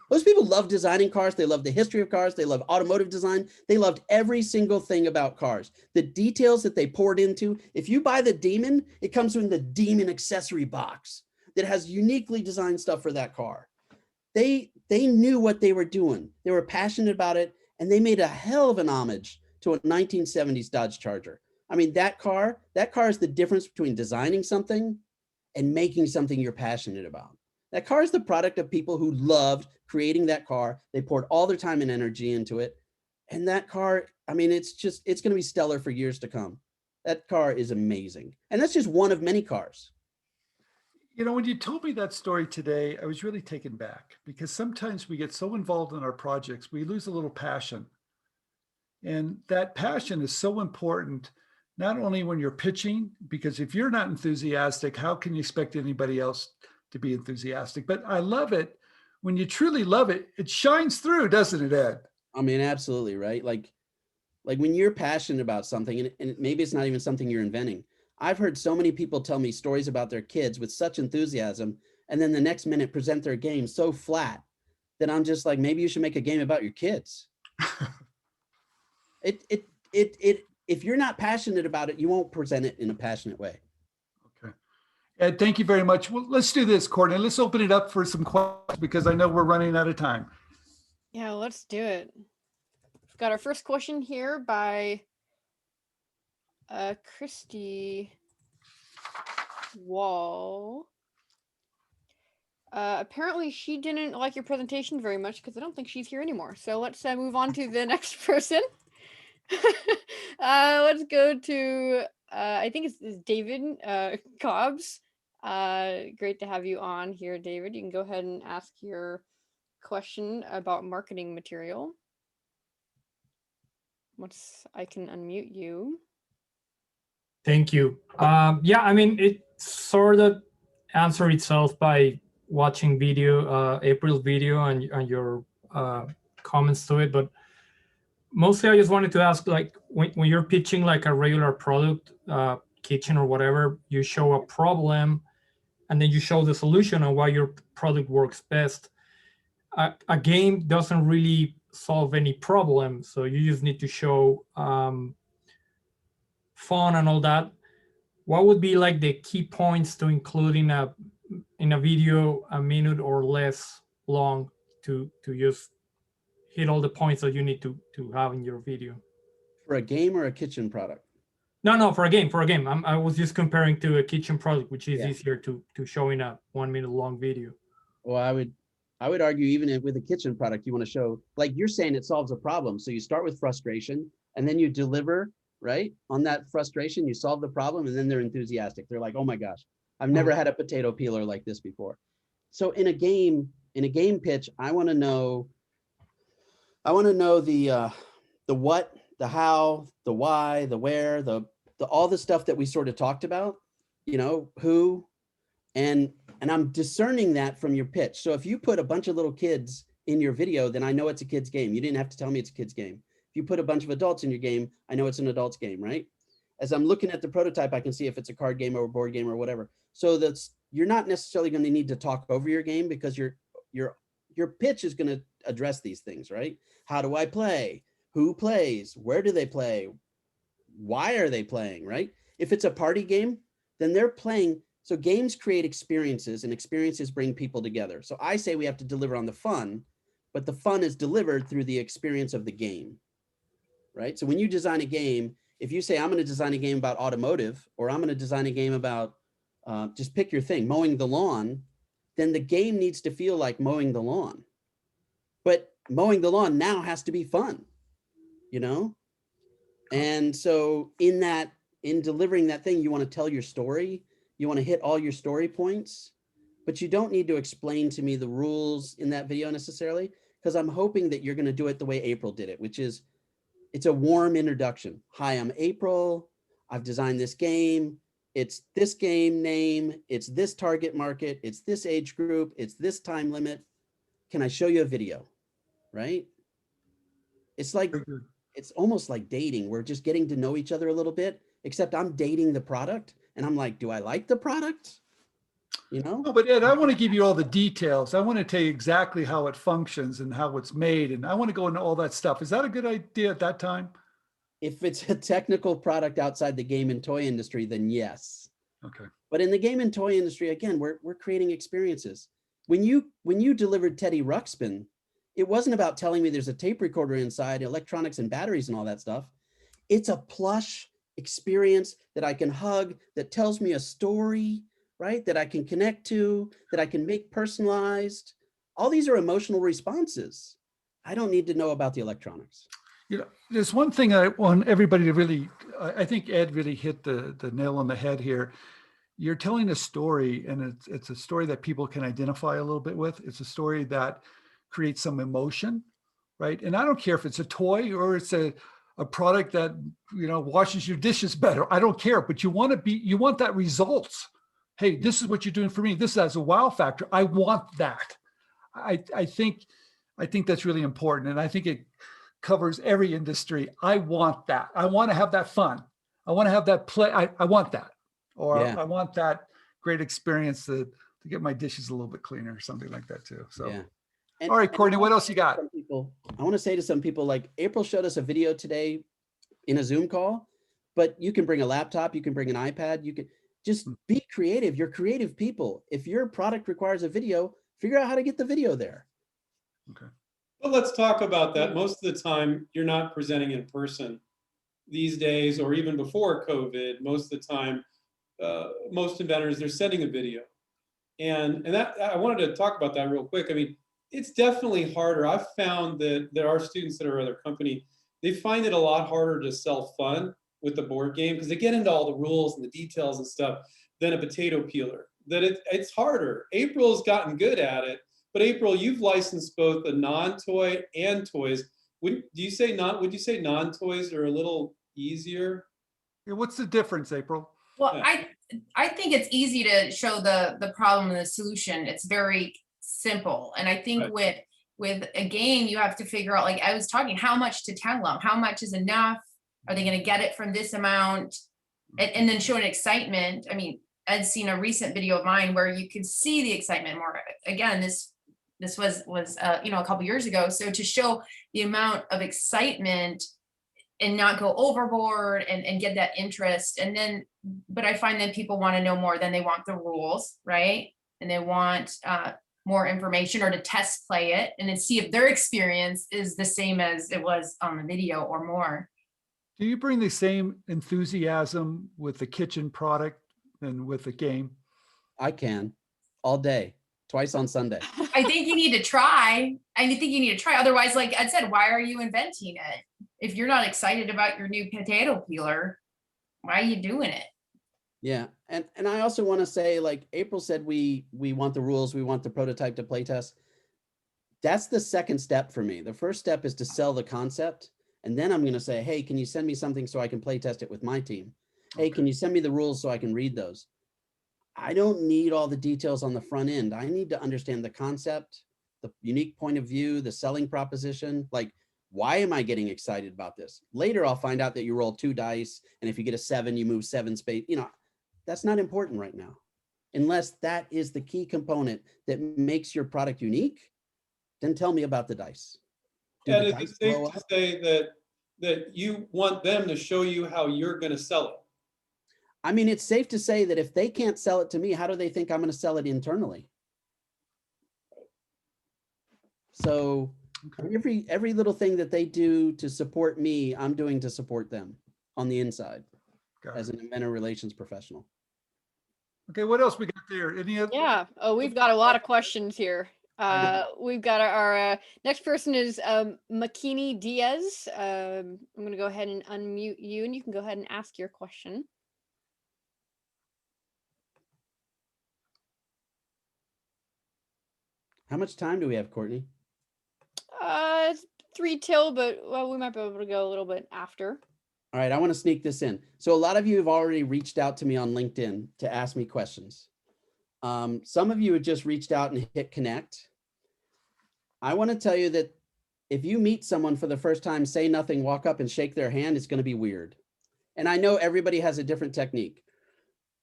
B: Those people love designing cars. They love the history of cars. They love automotive design. They loved every single thing about cars. The details that they poured into. If you buy the Demon, it comes in the Demon accessory box that has uniquely designed stuff for that car. They knew what they were doing. They were passionate about it, and they made a hell of an homage to a 1970s Dodge Charger. I mean, that car is the difference between designing something and making something you're passionate about. That car is the product of people who loved creating that car. They poured all their time and energy into it. And that car, I mean, it's going to be stellar for years to come. That car is amazing. And that's just one of many cars.
D: You know, when you told me that story today, I was really taken back because sometimes we get so involved in our projects, we lose a little passion. And that passion is so important, not only when you're pitching, because if you're not enthusiastic, how can you expect anybody else to be enthusiastic? But I love it. When you truly love it, it shines through, doesn't it, Ed?
B: I mean, absolutely, right? Like when you're passionate about something, and maybe it's not even something you're inventing. I've heard so many people tell me stories about their kids with such enthusiasm, and then the next minute present their game so flat that I'm just like, maybe you should make a game about your kids. If you're not passionate about it, you won't present it in a passionate way.
D: Okay. Ed, thank you very much. Well, let's do this, Courtney. Let's open it up for some questions because I know we're running out of time.
A: Yeah, let's do it. We've got our first question here by Christy Wall. Apparently she didn't like your presentation very much because I don't think she's here anymore. So let's move on to the next person. Let's go to I think it's David Cobbs. Great to have you on here, David. You can go ahead and ask your question about marketing material. I can unmute you.
G: Thank you. Yeah, I mean, it sort of answered itself by watching video, April's video and your comments to it. But mostly I just wanted to ask, like, when you're pitching like a regular product, kitchen or whatever, you show a problem and then you show the solution on why your product works best. A game doesn't really solve any problem. So you just need to show fun and all that. What would be like the key points to include in a video a minute or less long to just hit all the points that you need to have in your video?
B: For a game or a kitchen product?
G: No, for a game. I was just comparing to a kitchen product, which is easier to show in a 1 minute long video.
B: Well, I would argue even with a kitchen product, you want to show, like you're saying, it solves a problem. So you start with frustration and then you deliver, right? On that frustration, you solve the problem and then they're enthusiastic. They're like, oh my gosh, I've never had a potato peeler like this before. So in a game pitch, I want to know the what, the how, the why, the where, the all the stuff that we sort of talked about, you know, who, and I'm discerning that from your pitch. So if you put a bunch of little kids in your video, then I know it's a kid's game. You didn't have to tell me it's a kid's game. If you put a bunch of adults in your game, I know it's an adult's game, right? As I'm looking at the prototype, I can see if it's a card game or a board game or whatever. So you're not necessarily going to need to talk over your game because your pitch is going to address these things, right? How do I play? Who plays? Where do they play? Why are they playing, right? If it's a party game, then they're playing. So games create experiences and experiences bring people together. So I say we have to deliver on the fun, but the fun is delivered through the experience of the game, right? So when you design a game, if you say, I'm going to design a game about automotive, or I'm going to design a game about, just pick your thing, mowing the lawn, then the game needs to feel like mowing the lawn. But mowing the lawn now has to be fun, you know? And so in delivering that thing, you want to tell your story, you want to hit all your story points, but you don't need to explain to me the rules in that video necessarily, because I'm hoping that you're going to do it the way April did it, which is, it's a warm introduction. Hi, I'm April. I've designed this game. It's this game name. It's this target market. It's this age group. It's this time limit. Can I show you a video? Right? It's like, it's almost like dating. We're just getting to know each other a little bit, except I'm dating the product and I'm like, do I like the product? You know?
D: No, but Ed, I want to give you all the details. I want to tell you exactly how it functions and how it's made. And I want to go into all that stuff. Is that a good idea at that time?
B: If it's a technical product outside the game and toy industry, then yes.
D: Okay.
B: But in the game and toy industry, again, we're creating experiences. When you delivered Teddy Ruxpin, it wasn't about telling me there's a tape recorder inside, electronics and batteries and all that stuff. It's a plush experience that I can hug, that tells me a story, right? That I can connect to, that I can make personalized. All these are emotional responses. I don't need to know about the electronics.
D: You know, there's one thing I want everybody to really, I think Ed really hit the nail on the head here. You're telling a story, and it's a story that people can identify a little bit with. It's a story that creates some emotion, right? And I don't care if it's a toy or it's a product that, you know, washes your dishes better. I don't care, but you want that results. Hey, this is what you're doing for me. This has a wow factor. I want that. I think that's really important. And I think it covers every industry. I want that. I want to have that fun. I want to have that play. I want that. Or
B: Yeah.
D: I want that great experience to get my dishes a little bit cleaner or something like that too. So,
B: yeah.
D: All right, Courtney, what else you got?
B: I want to say to some people, like April showed us a video today in a Zoom call, but you can bring a laptop, you can bring an iPad, you can just be creative. You're creative people. If your product requires a video, figure out how to get the video there.
D: Okay.
E: Well, let's talk about that. Most of the time, you're not presenting in person these days, or even before COVID. Most of the time, most inventors, they're sending a video. And that I wanted to talk about that real quick. I mean, it's definitely harder. I've found that there are students that are at other company, they find it a lot harder to sell fun with the board game because they get into all the rules and the details and stuff than a potato peeler. That it's harder. April's gotten good at it, but April, you've licensed both the non-toy and toys. Would you say non-toys are a little easier?
D: Yeah, what's the difference, April?
C: Well,
E: Yeah.
C: I think it's easy to show the problem and the solution. It's very simple. And I think
E: Right.
C: with a game, you have to figure out, like I was talking, how much to tell them, how much is enough? Are they going to get it from this amount? And then show an excitement. I mean, I'd seen a recent video of mine where you could see the excitement more. Again, this was you know, a couple years ago. So to show the amount of excitement and not go overboard and get that interest. And then, but I find that people want to know more than they want the rules, right? And they want more information or to test play it and then see if their experience is the same as it was on the video or more.
D: Do you bring the same enthusiasm with the kitchen product and with the game?
B: I can all day, twice on Sunday.
C: I think you need to try. Otherwise, like Ed said, why are you inventing it? If you're not excited about your new potato peeler, why are you doing it?
B: Yeah. And I also want to say, like April said, we want the rules, we want the prototype to play test. That's the second step for me. The first step is to sell the concept. And then I'm going to say, hey, can you send me something so I can play test it with my team? Hey, can you send me the rules so I can read those? I don't need all the details on the front end. I need to understand the concept, the unique point of view, the selling proposition. Like, why am I getting excited about this? Later, I'll find out that you roll 2 dice. And if you get a 7, you move 7 space. You know, that's not important right now. Unless that is the key component that makes your product unique, then tell me about the dice.
E: And is it safe to say that you want them to show you how you're going to sell it?
B: I mean, it's safe to say that if they can't sell it to me, how do they think I'm going to sell it internally? So And every little thing that they do to support me, I'm doing to support them on the inside
D: Got
B: as
D: it.
B: an inventor relations professional.
D: Okay, what else we got there? Any other?
A: Yeah. Oh, we've got a lot of questions here.
D: I know.
A: We've got our next person is Makini Diaz. I'm going to go ahead and unmute you, and you can go ahead and ask your question.
B: How much time do we have, Courtney?
A: It's 3 till, but well, we might be able to go a little bit after.
B: All right, I want to sneak this in. So a lot of you have already reached out to me on LinkedIn to ask me questions. Some of you have just reached out and hit connect. I want to tell you that if you meet someone for the first time, say nothing, walk up and shake their hand, it's going to be weird. And I know everybody has a different technique.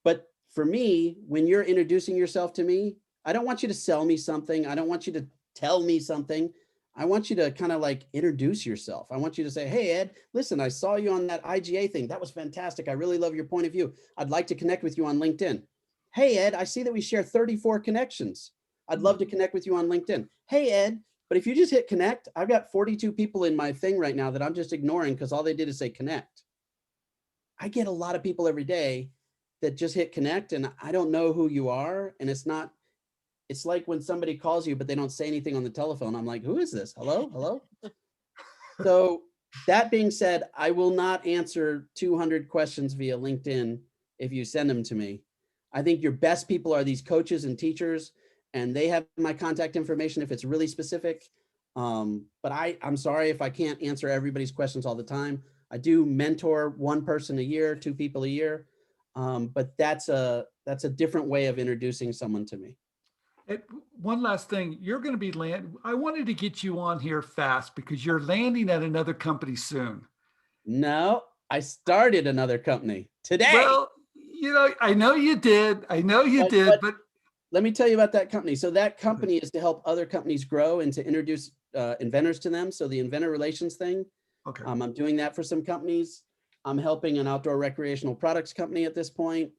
B: But for me, when you're introducing yourself to me, I don't want you to sell me something. I don't want you to tell me something. I want you to kind of like introduce yourself. I want you to say, hey, Ed, listen, I saw you on that IGA thing. That was fantastic. I really love your point of view. I'd like to connect with you on LinkedIn. Hey, Ed, I see that we share 34 connections. I'd love to connect with you on LinkedIn. Hey, Ed, but if you just hit connect, I've got 42 people in my thing right now that I'm just ignoring because all they did is say connect. I get a lot of people every day that just hit connect and I don't know who you are. And it's like when somebody calls you, but they don't say anything on the telephone. I'm like, who is this? Hello, hello. So that being said, I will not answer 200 questions via LinkedIn if you send them to me. I think your best people are these coaches and teachers, and they have my contact information if it's really specific. But I'm sorry if I can't answer everybody's questions all the time. I do mentor one person a year, 2 people a year. But that's a different way of introducing someone to me.
D: One last thing, you're going to be I wanted to get you on here fast because you're landing at another company soon.
B: No, I started another company today.
D: Well, I know you did. But
B: let me tell you about that company. So that company is to help other companies grow and to introduce inventors to them. So the inventor relations thing.
D: Okay.
B: I'm doing that for some companies. I'm helping an outdoor recreational products company at this point.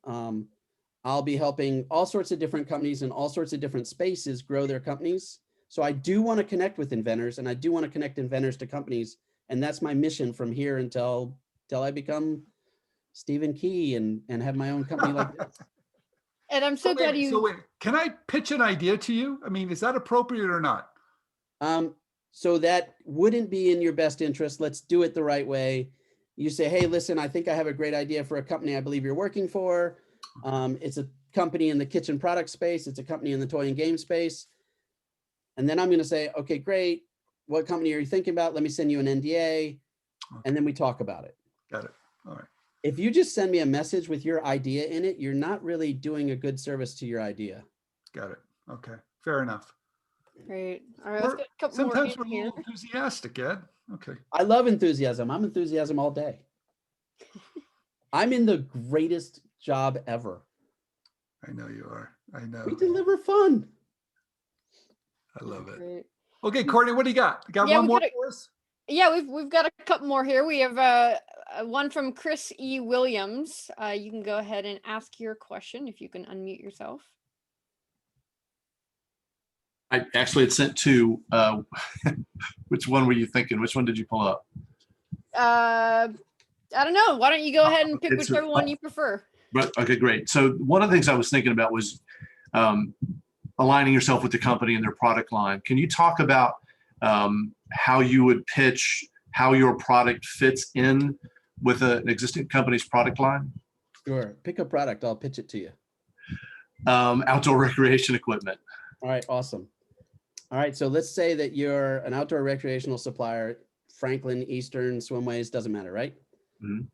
B: I'll be helping all sorts of different companies in all sorts of different spaces grow their companies. So I do want to connect with inventors, and I do want to connect inventors to companies. And that's my mission from here until I become Stephen Key and have my own company like this.
A: And I'm so glad you.
D: So wait, can I pitch an idea to you? I mean, is that appropriate or not?
B: So that wouldn't be in your best interest. Let's do it the right way. You say, hey, listen, I think I have a great idea for a company I believe you're working for. It's a company in the kitchen product space. It's a company in the toy and game space. And then I'm going to say, okay, great. What company are you thinking about? Let me send you an NDA. And then we talk about it.
D: Got it. All right.
B: If you just send me a message with your idea in it, you're not really doing a good service to your idea.
D: Got it. Okay. Fair enough.
A: Great. All right. Let's get a couple more
D: Sometimes
A: in
D: we're a
A: here.
D: little enthusiastic, Ed. Okay.
B: I love enthusiasm. I'm enthusiasm all day. I'm in the greatest job ever.
D: I know you are. I know.
B: We deliver fun.
D: I love it.
A: Great.
D: Okay, Courtney, what do you got? You got
A: Yeah,
D: one
A: we
D: more
A: got
D: for us?
A: Yeah, we've got a couple more here. We have one from Chris E. Williams. You can go ahead and ask your question if you can unmute yourself.
H: I actually had sent 2. Which one were you thinking? Which one did you pull up?
A: I don't know. Why don't you go ahead and pick
H: It's
A: whichever one you prefer?
H: But okay, great. So one of the things I was thinking about was aligning yourself with the company and their product line. Can you talk about how you would pitch how your product fits in with an existing company's product line?
B: Sure. Pick a product. I'll pitch it to you.
H: Outdoor recreation equipment.
B: All right. Awesome. All right. So let's say that you're an outdoor recreational supplier, Franklin, Eastern, SwimWays, doesn't matter, right?
H: Mm-hmm.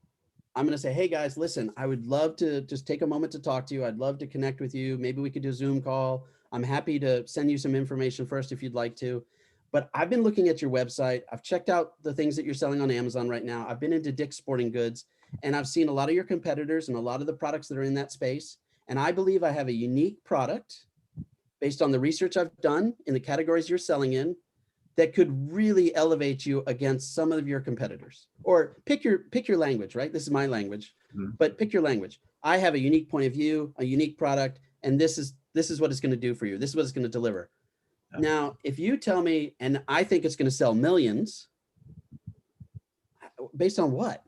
B: I'm going to say, hey guys, listen, I would love to just take a moment to talk to you. I'd love to connect with you. Maybe we could do a Zoom call. I'm happy to send you some information first if you'd like to. But I've been looking at your website. I've checked out the things that you're selling on Amazon right now. I've been into Dick's Sporting Goods, and I've seen a lot of your competitors and a lot of the products that are in that space. And I believe I have a unique product based on the research I've done in the categories you're selling in that could really elevate you against some of your competitors. Or pick your language, right? This is my language, but pick your language. I have a unique point of view, a unique product, and this is what it's going to do for you. This is what it's going to deliver. Now, if you tell me, and I think it's going to sell millions, based on what?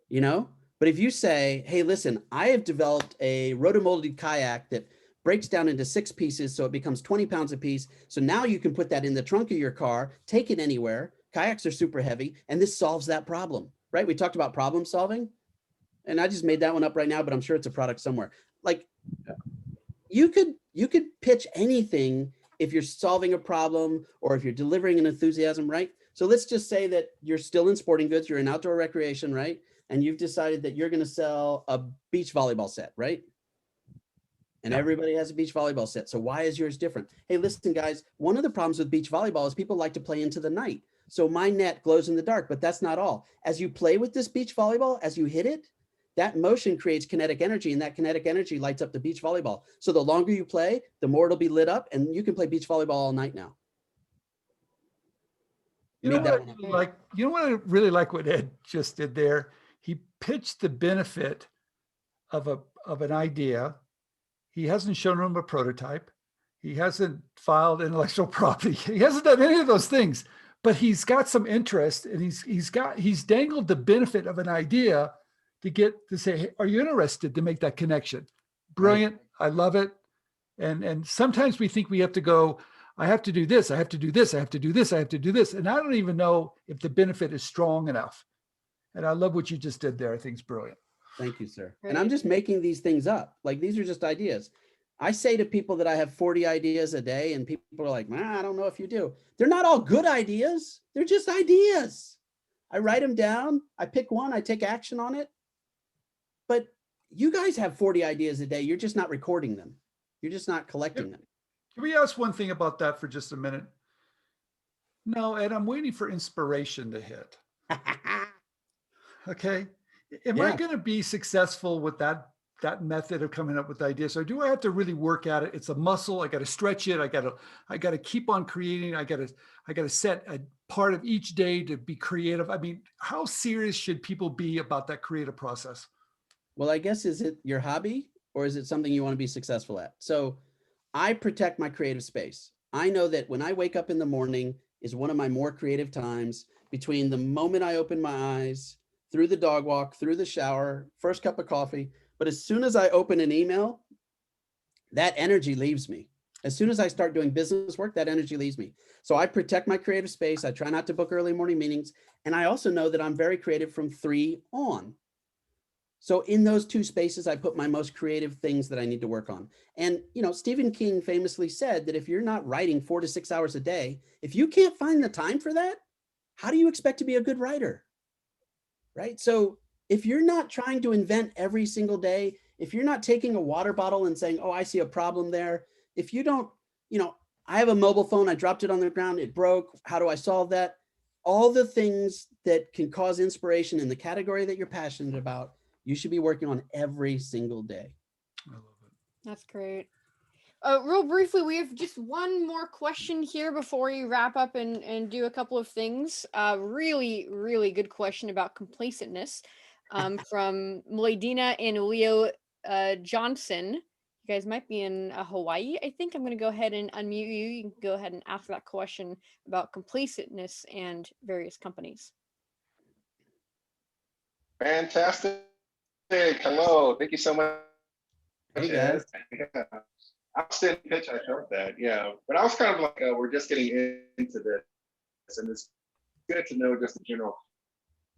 B: You know? But if you say, hey, listen, I have developed a rotomolded kayak that breaks down into 6 pieces, so it becomes 20 pounds a piece. So now you can put that in the trunk of your car, take it anywhere. Kayaks are super heavy, and this solves that problem, right? We talked about problem solving, and I just made that one up right now, but I'm sure it's a product somewhere. Like, you could pitch anything if you're solving a problem or if you're delivering an enthusiasm, right? So let's just say that you're still in sporting goods, you're in outdoor recreation, right? And you've decided that you're going to sell a beach volleyball set, right? And everybody has a beach volleyball set. So why is yours different? Hey, listen, guys, one of the problems with beach volleyball is people like to play into the night. So my net glows in the dark, but that's not all. As you play with this beach volleyball, as you hit it, that motion creates kinetic energy, and that kinetic energy lights up the beach volleyball. So the longer you play, the more it'll be lit up, and you can play beach volleyball all night now.
D: You know what I really like what Ed just did there? He pitched the benefit of an idea. He hasn't shown them a prototype. He hasn't filed intellectual property. He hasn't done any of those things, but he's got some interest, and he's dangled the benefit of an idea to say, hey, are you interested to make that connection? Brilliant. Right. I love it. And sometimes we think we have to go, I have to do this. I have to do this. I have to do this. I have to do this. And I don't even know if the benefit is strong enough. And I love what you just did there. I think it's brilliant.
B: Thank you, sir. Right. And I'm just making these things up. Like, these are just ideas. I say to people that I have 40 ideas a day, and people are like, I don't know if you do. They're not all good ideas. They're just ideas. I write them down. I pick one. I take action on it. But you guys have 40 ideas a day. You're just not recording them. You're just not collecting them.
D: Can we ask one thing about that for just a minute? No, Ed, I'm waiting for inspiration to hit. Okay. Am I going to be successful with that method of coming up with ideas? Or do I have to really work at it? It's a muscle. I got to stretch it. I got to keep on creating. I got to set a part of each day to be creative. I mean, how serious should people be about that creative process?
B: Well, I guess, is it your hobby, or is it something you want to be successful at? So I protect my creative space. I know that when I wake up in the morning is one of my more creative times, between the moment I open my eyes, through the dog walk, through the shower, first cup of coffee. But as soon as I open an email, that energy leaves me. As soon as I start doing business work, that energy leaves me. So I protect my creative space. I try not to book early morning meetings. And I also know that I'm very creative from 3 on. So in those 2 spaces, I put my most creative things that I need to work on. And, Stephen King famously said that if you're not writing 4 to 6 hours a day, if you can't find the time for that, how do you expect to be a good writer? Right? So if you're not trying to invent every single day, if you're not taking a water bottle and saying, oh, I see a problem there. If you don't, I have a mobile phone, I dropped it on the ground, it broke. How do I solve that? All the things that can cause inspiration in the category that you're passionate about, you should be working on every single day.
D: I love it.
A: That's great. Real briefly, we have just one more question here before you wrap up and do a couple of things. Really, really good question about complacentness from Mladina and Leo Johnson. You guys might be in Hawaii, I think. I'm going to go ahead and unmute you. You can go ahead and ask that question about complacentness and various companies.
I: Fantastic. Hello. Thank you so much.
B: Hey, guys.
I: Yeah. Outstanding pitch. I felt that. Yeah. But I was kind of like, we're just getting into this, and it's good to know just the general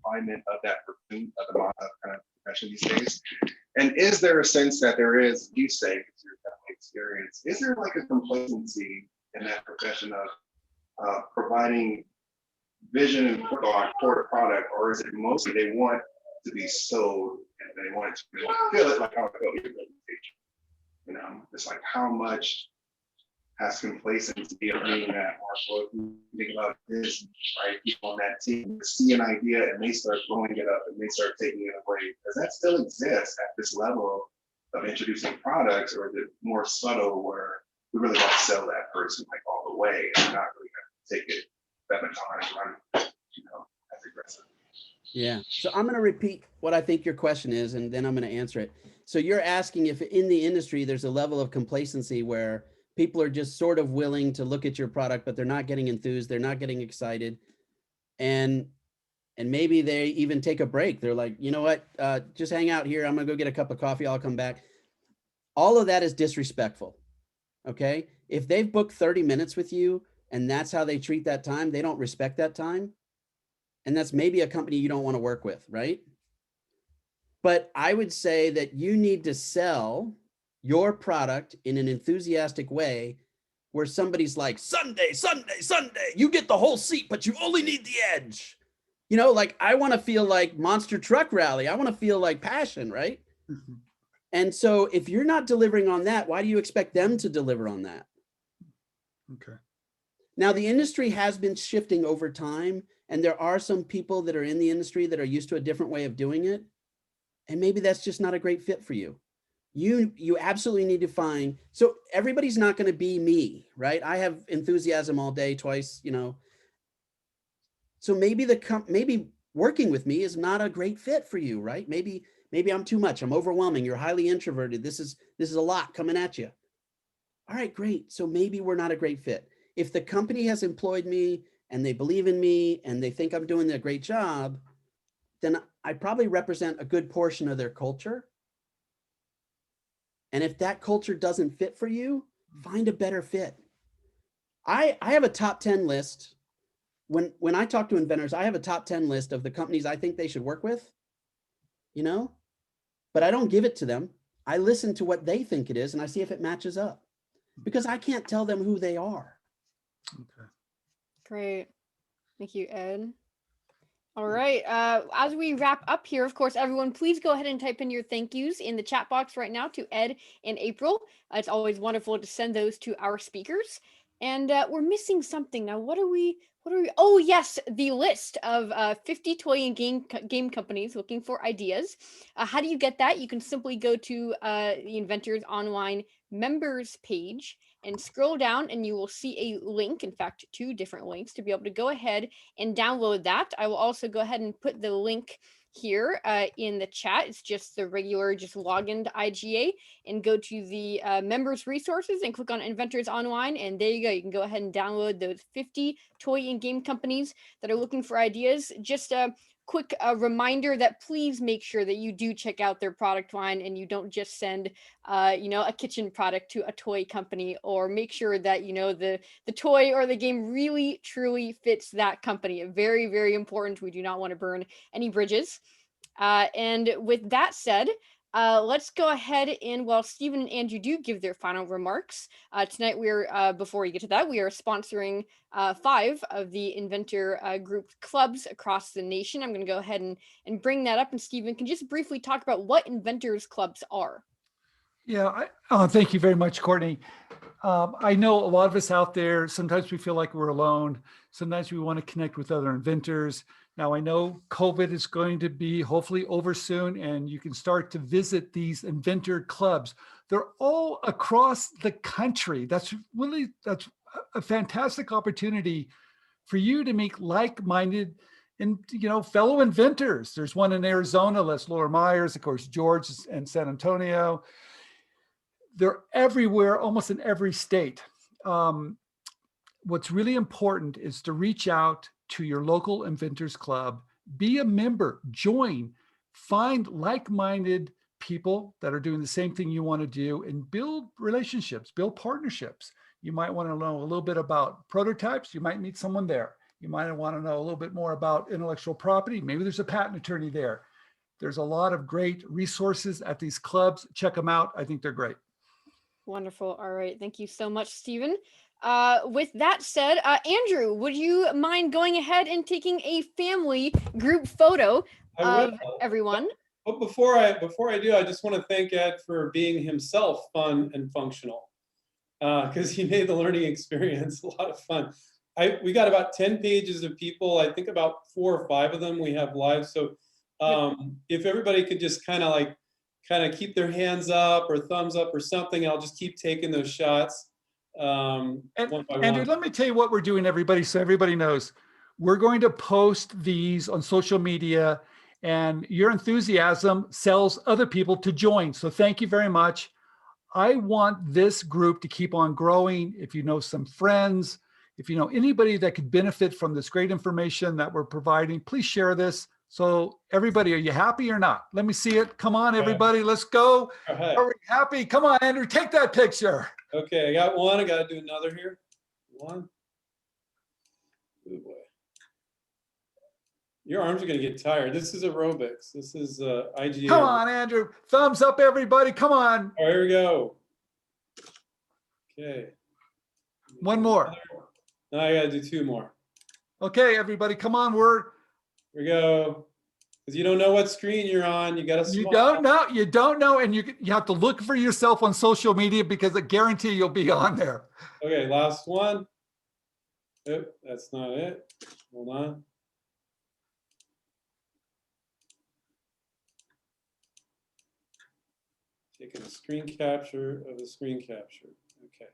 I: alignment of that pursuit of the kind of profession these days. And is there a sense that there is, you say, because you're definitely experienced, is there like a complacency in that profession of providing vision and for the product, or is it mostly they want to be sold and they want to feel it like how it goes? It's like how much has complacency of being that, or if you think about this, right? People on that team see an idea and they start blowing it up and they start taking it away. Does that still exist at this level of introducing products, or is it more subtle where we really want to sell that person like all the way and not really take it that much time and run, as aggressive?
B: Yeah. So I'm going to repeat what I think your question is, and then I'm going to answer it. So you're asking if in the industry there's a level of complacency where people are just sort of willing to look at your product, but they're not getting enthused. They're not getting excited. And maybe they even take a break. They're like, you know what, just hang out here. I'm gonna go get a cup of coffee. I'll come back. All of that is disrespectful. Okay. If they've booked 30 minutes with you and that's how they treat that time, they don't respect that time. And that's maybe a company you don't want to work with, right? But I would say that you need to sell your product in an enthusiastic way where somebody's like, Sunday, Sunday, Sunday, you get the whole seat, but you only need the edge. You know, like I want to feel like Monster Truck Rally. I want to feel like passion, right?
D: Mhm.
B: And so if you're not delivering on that, why do you expect them to deliver on that?
D: Okay.
B: Now, the industry has been shifting over time, and there are some people that are in the industry that are used to a different way of doing it. And maybe that's just not a great fit for you. You absolutely need to find, so everybody's not going to be me, right? I have enthusiasm all day, twice, you know. So maybe maybe working with me is not a great fit for you, right? Maybe I'm too much. I'm overwhelming. You're highly introverted. This is a lot coming at you. All right, great. So maybe we're not a great fit. If the company has employed me and they believe in me and they think I'm doing a great job, then I probably represent a good portion of their culture. And if that culture doesn't fit for you, find a better fit. I have a top 10 list. When I talk to inventors, I have a top 10 list of the companies I think they should work with, you know, but I don't give it to them. I listen to what they think it is and I see if it matches up, because I can't tell them who they are.
D: Okay.
A: Great. Thank you, Ed. All right. As we wrap up here, of course, everyone, please go ahead and type in your thank yous in the chat box right now to Ed and April. It's always wonderful to send those to our speakers. And we're missing something now. What are we? Oh, yes, the list of 50 toy and game companies looking for ideas. How do you get that? You can simply go to the Inventors Online members page and scroll down, and you will see a link, in fact, 2 different links to be able to go ahead and download that. I will also go ahead and put the link here in the chat. It's just the regular, just log into IGA and go to the members resources and click on Inventors Online. And there you go. You can go ahead and download those 50 toy and game companies that are looking for ideas. Just a quick reminder that please make sure that you do check out their product line and you don't just send a kitchen product to a toy company, or make sure that the toy or the game really truly fits that company. Very, very important. We do not want to burn any bridges. And with that said, let's go ahead and while Stephen and Andrew do give their final remarks, tonight before we get to that, we are sponsoring 5 of the Inventor Group clubs across the nation. I'm going to go ahead and bring that up, and Stephen can just briefly talk about what Inventors clubs are.
D: Yeah, thank you very much, Courtney. I know a lot of us out there, sometimes we feel like we're alone. Sometimes we want to connect with other inventors. Now, I know COVID is going to be hopefully over soon, and you can start to visit these inventor clubs. They're all across the country. That's a fantastic opportunity for you to meet like-minded and fellow inventors. There's one in Arizona, Les Laura Myers, of course, George and San Antonio. They're everywhere, almost in every state. What's really important is to reach out to your local inventors club, be a member, join, find like-minded people that are doing the same thing you want to do, and build relationships, build partnerships. You might want to know a little bit about prototypes. You might meet someone there. You might want to know a little bit more about intellectual property. Maybe there's a patent attorney there. There's a lot of great resources at these clubs. Check them out. I think they're great.
A: Wonderful. All right. Thank you so much, Stephen. With that said, Andrew, would you mind going ahead and taking a family group photo of everyone?
E: But before I do, I just want to thank Ed for being himself fun and functional, because he made the learning experience a lot of fun. We got about 10 pages of people. I think about 4 or 5 of them we have live. So if everybody could just kind of keep their hands up or thumbs up or something, I'll just keep taking those shots. One by
D: Andrew,
E: one.
D: let me tell you what we're doing, everybody, so everybody knows. We're going to post these on social media, and your enthusiasm sells other people to join. So thank you very much. I want this group to keep on growing. If you know some friends, if you know anybody that could benefit from this great information that we're providing, please share this. So everybody, are you happy or not? Let me see it. Come on, everybody, let's go.
E: All right.
D: Are we happy? Come on, Andrew, take that picture.
E: Okay, I got one. I got to do another here. One. Oh boy. Your arms are going to get tired. This is aerobics. This is IGA.
D: Come on, Andrew. Thumbs up, everybody. Come on.
E: All right, here we go. Okay.
D: One more.
E: Now I got to do two more.
D: Okay, everybody, come on.
E: Here we go. Because you don't know what screen you're on. You got to
D: You don't know. You don't know. And you have to look for yourself on social media because I guarantee you'll be on there.
E: Okay, last one. Oh, that's not it. Hold on. Taking a screen capture of the screen capture. Okay.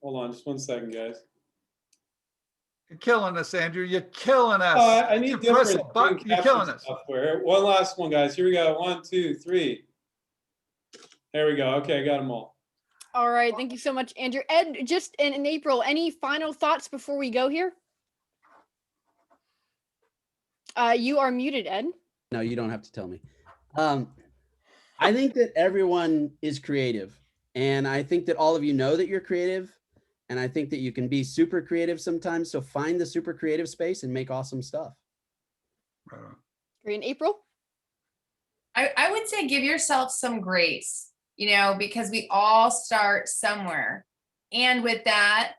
E: Hold on just one second, guys.
D: You're killing us, Andrew. You're killing us.
E: Oh, I need different screen
D: You're
E: capture
D: killing us.
E: software. One last one, guys. Here we go. 1, 2, 3. There we go. Okay, I got them all.
A: All right. Thank you so much, Andrew. Ed, just in April, any final thoughts before we go here? You are muted, Ed.
B: No, you don't have to tell me. I think that everyone is creative, and I think that all of you know that you're creative, and I think that you can be super creative sometimes. So find the super creative space and make awesome stuff.
A: Great. In April?
C: I would say give yourself some grace, because we all start somewhere. And with that,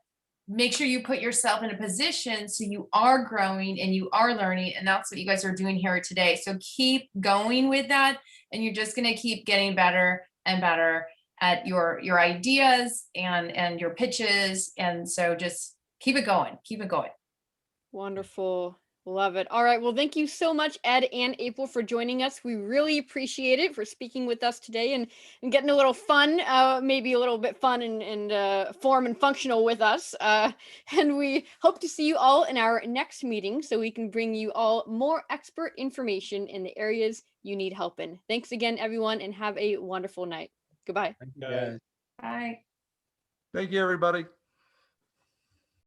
C: make sure you put yourself in a position so you are growing and you are learning. And that's what you guys are doing here today. So keep going with that. And you're just going to keep getting better and better at your ideas and your pitches. And so just keep it going. Keep it going.
A: Wonderful. Love it. All right. Well, thank you so much, Ed and April, for joining us. We really appreciate it, for speaking with us today and getting a little fun, maybe a little bit fun and form and functional with us. And we hope to see you all in our next meeting so we can bring you all more expert information in the areas you need help in. Thanks again, everyone, and have a wonderful night. Goodbye.
B: Thank you, guys.
C: Bye.
D: Thank you, everybody.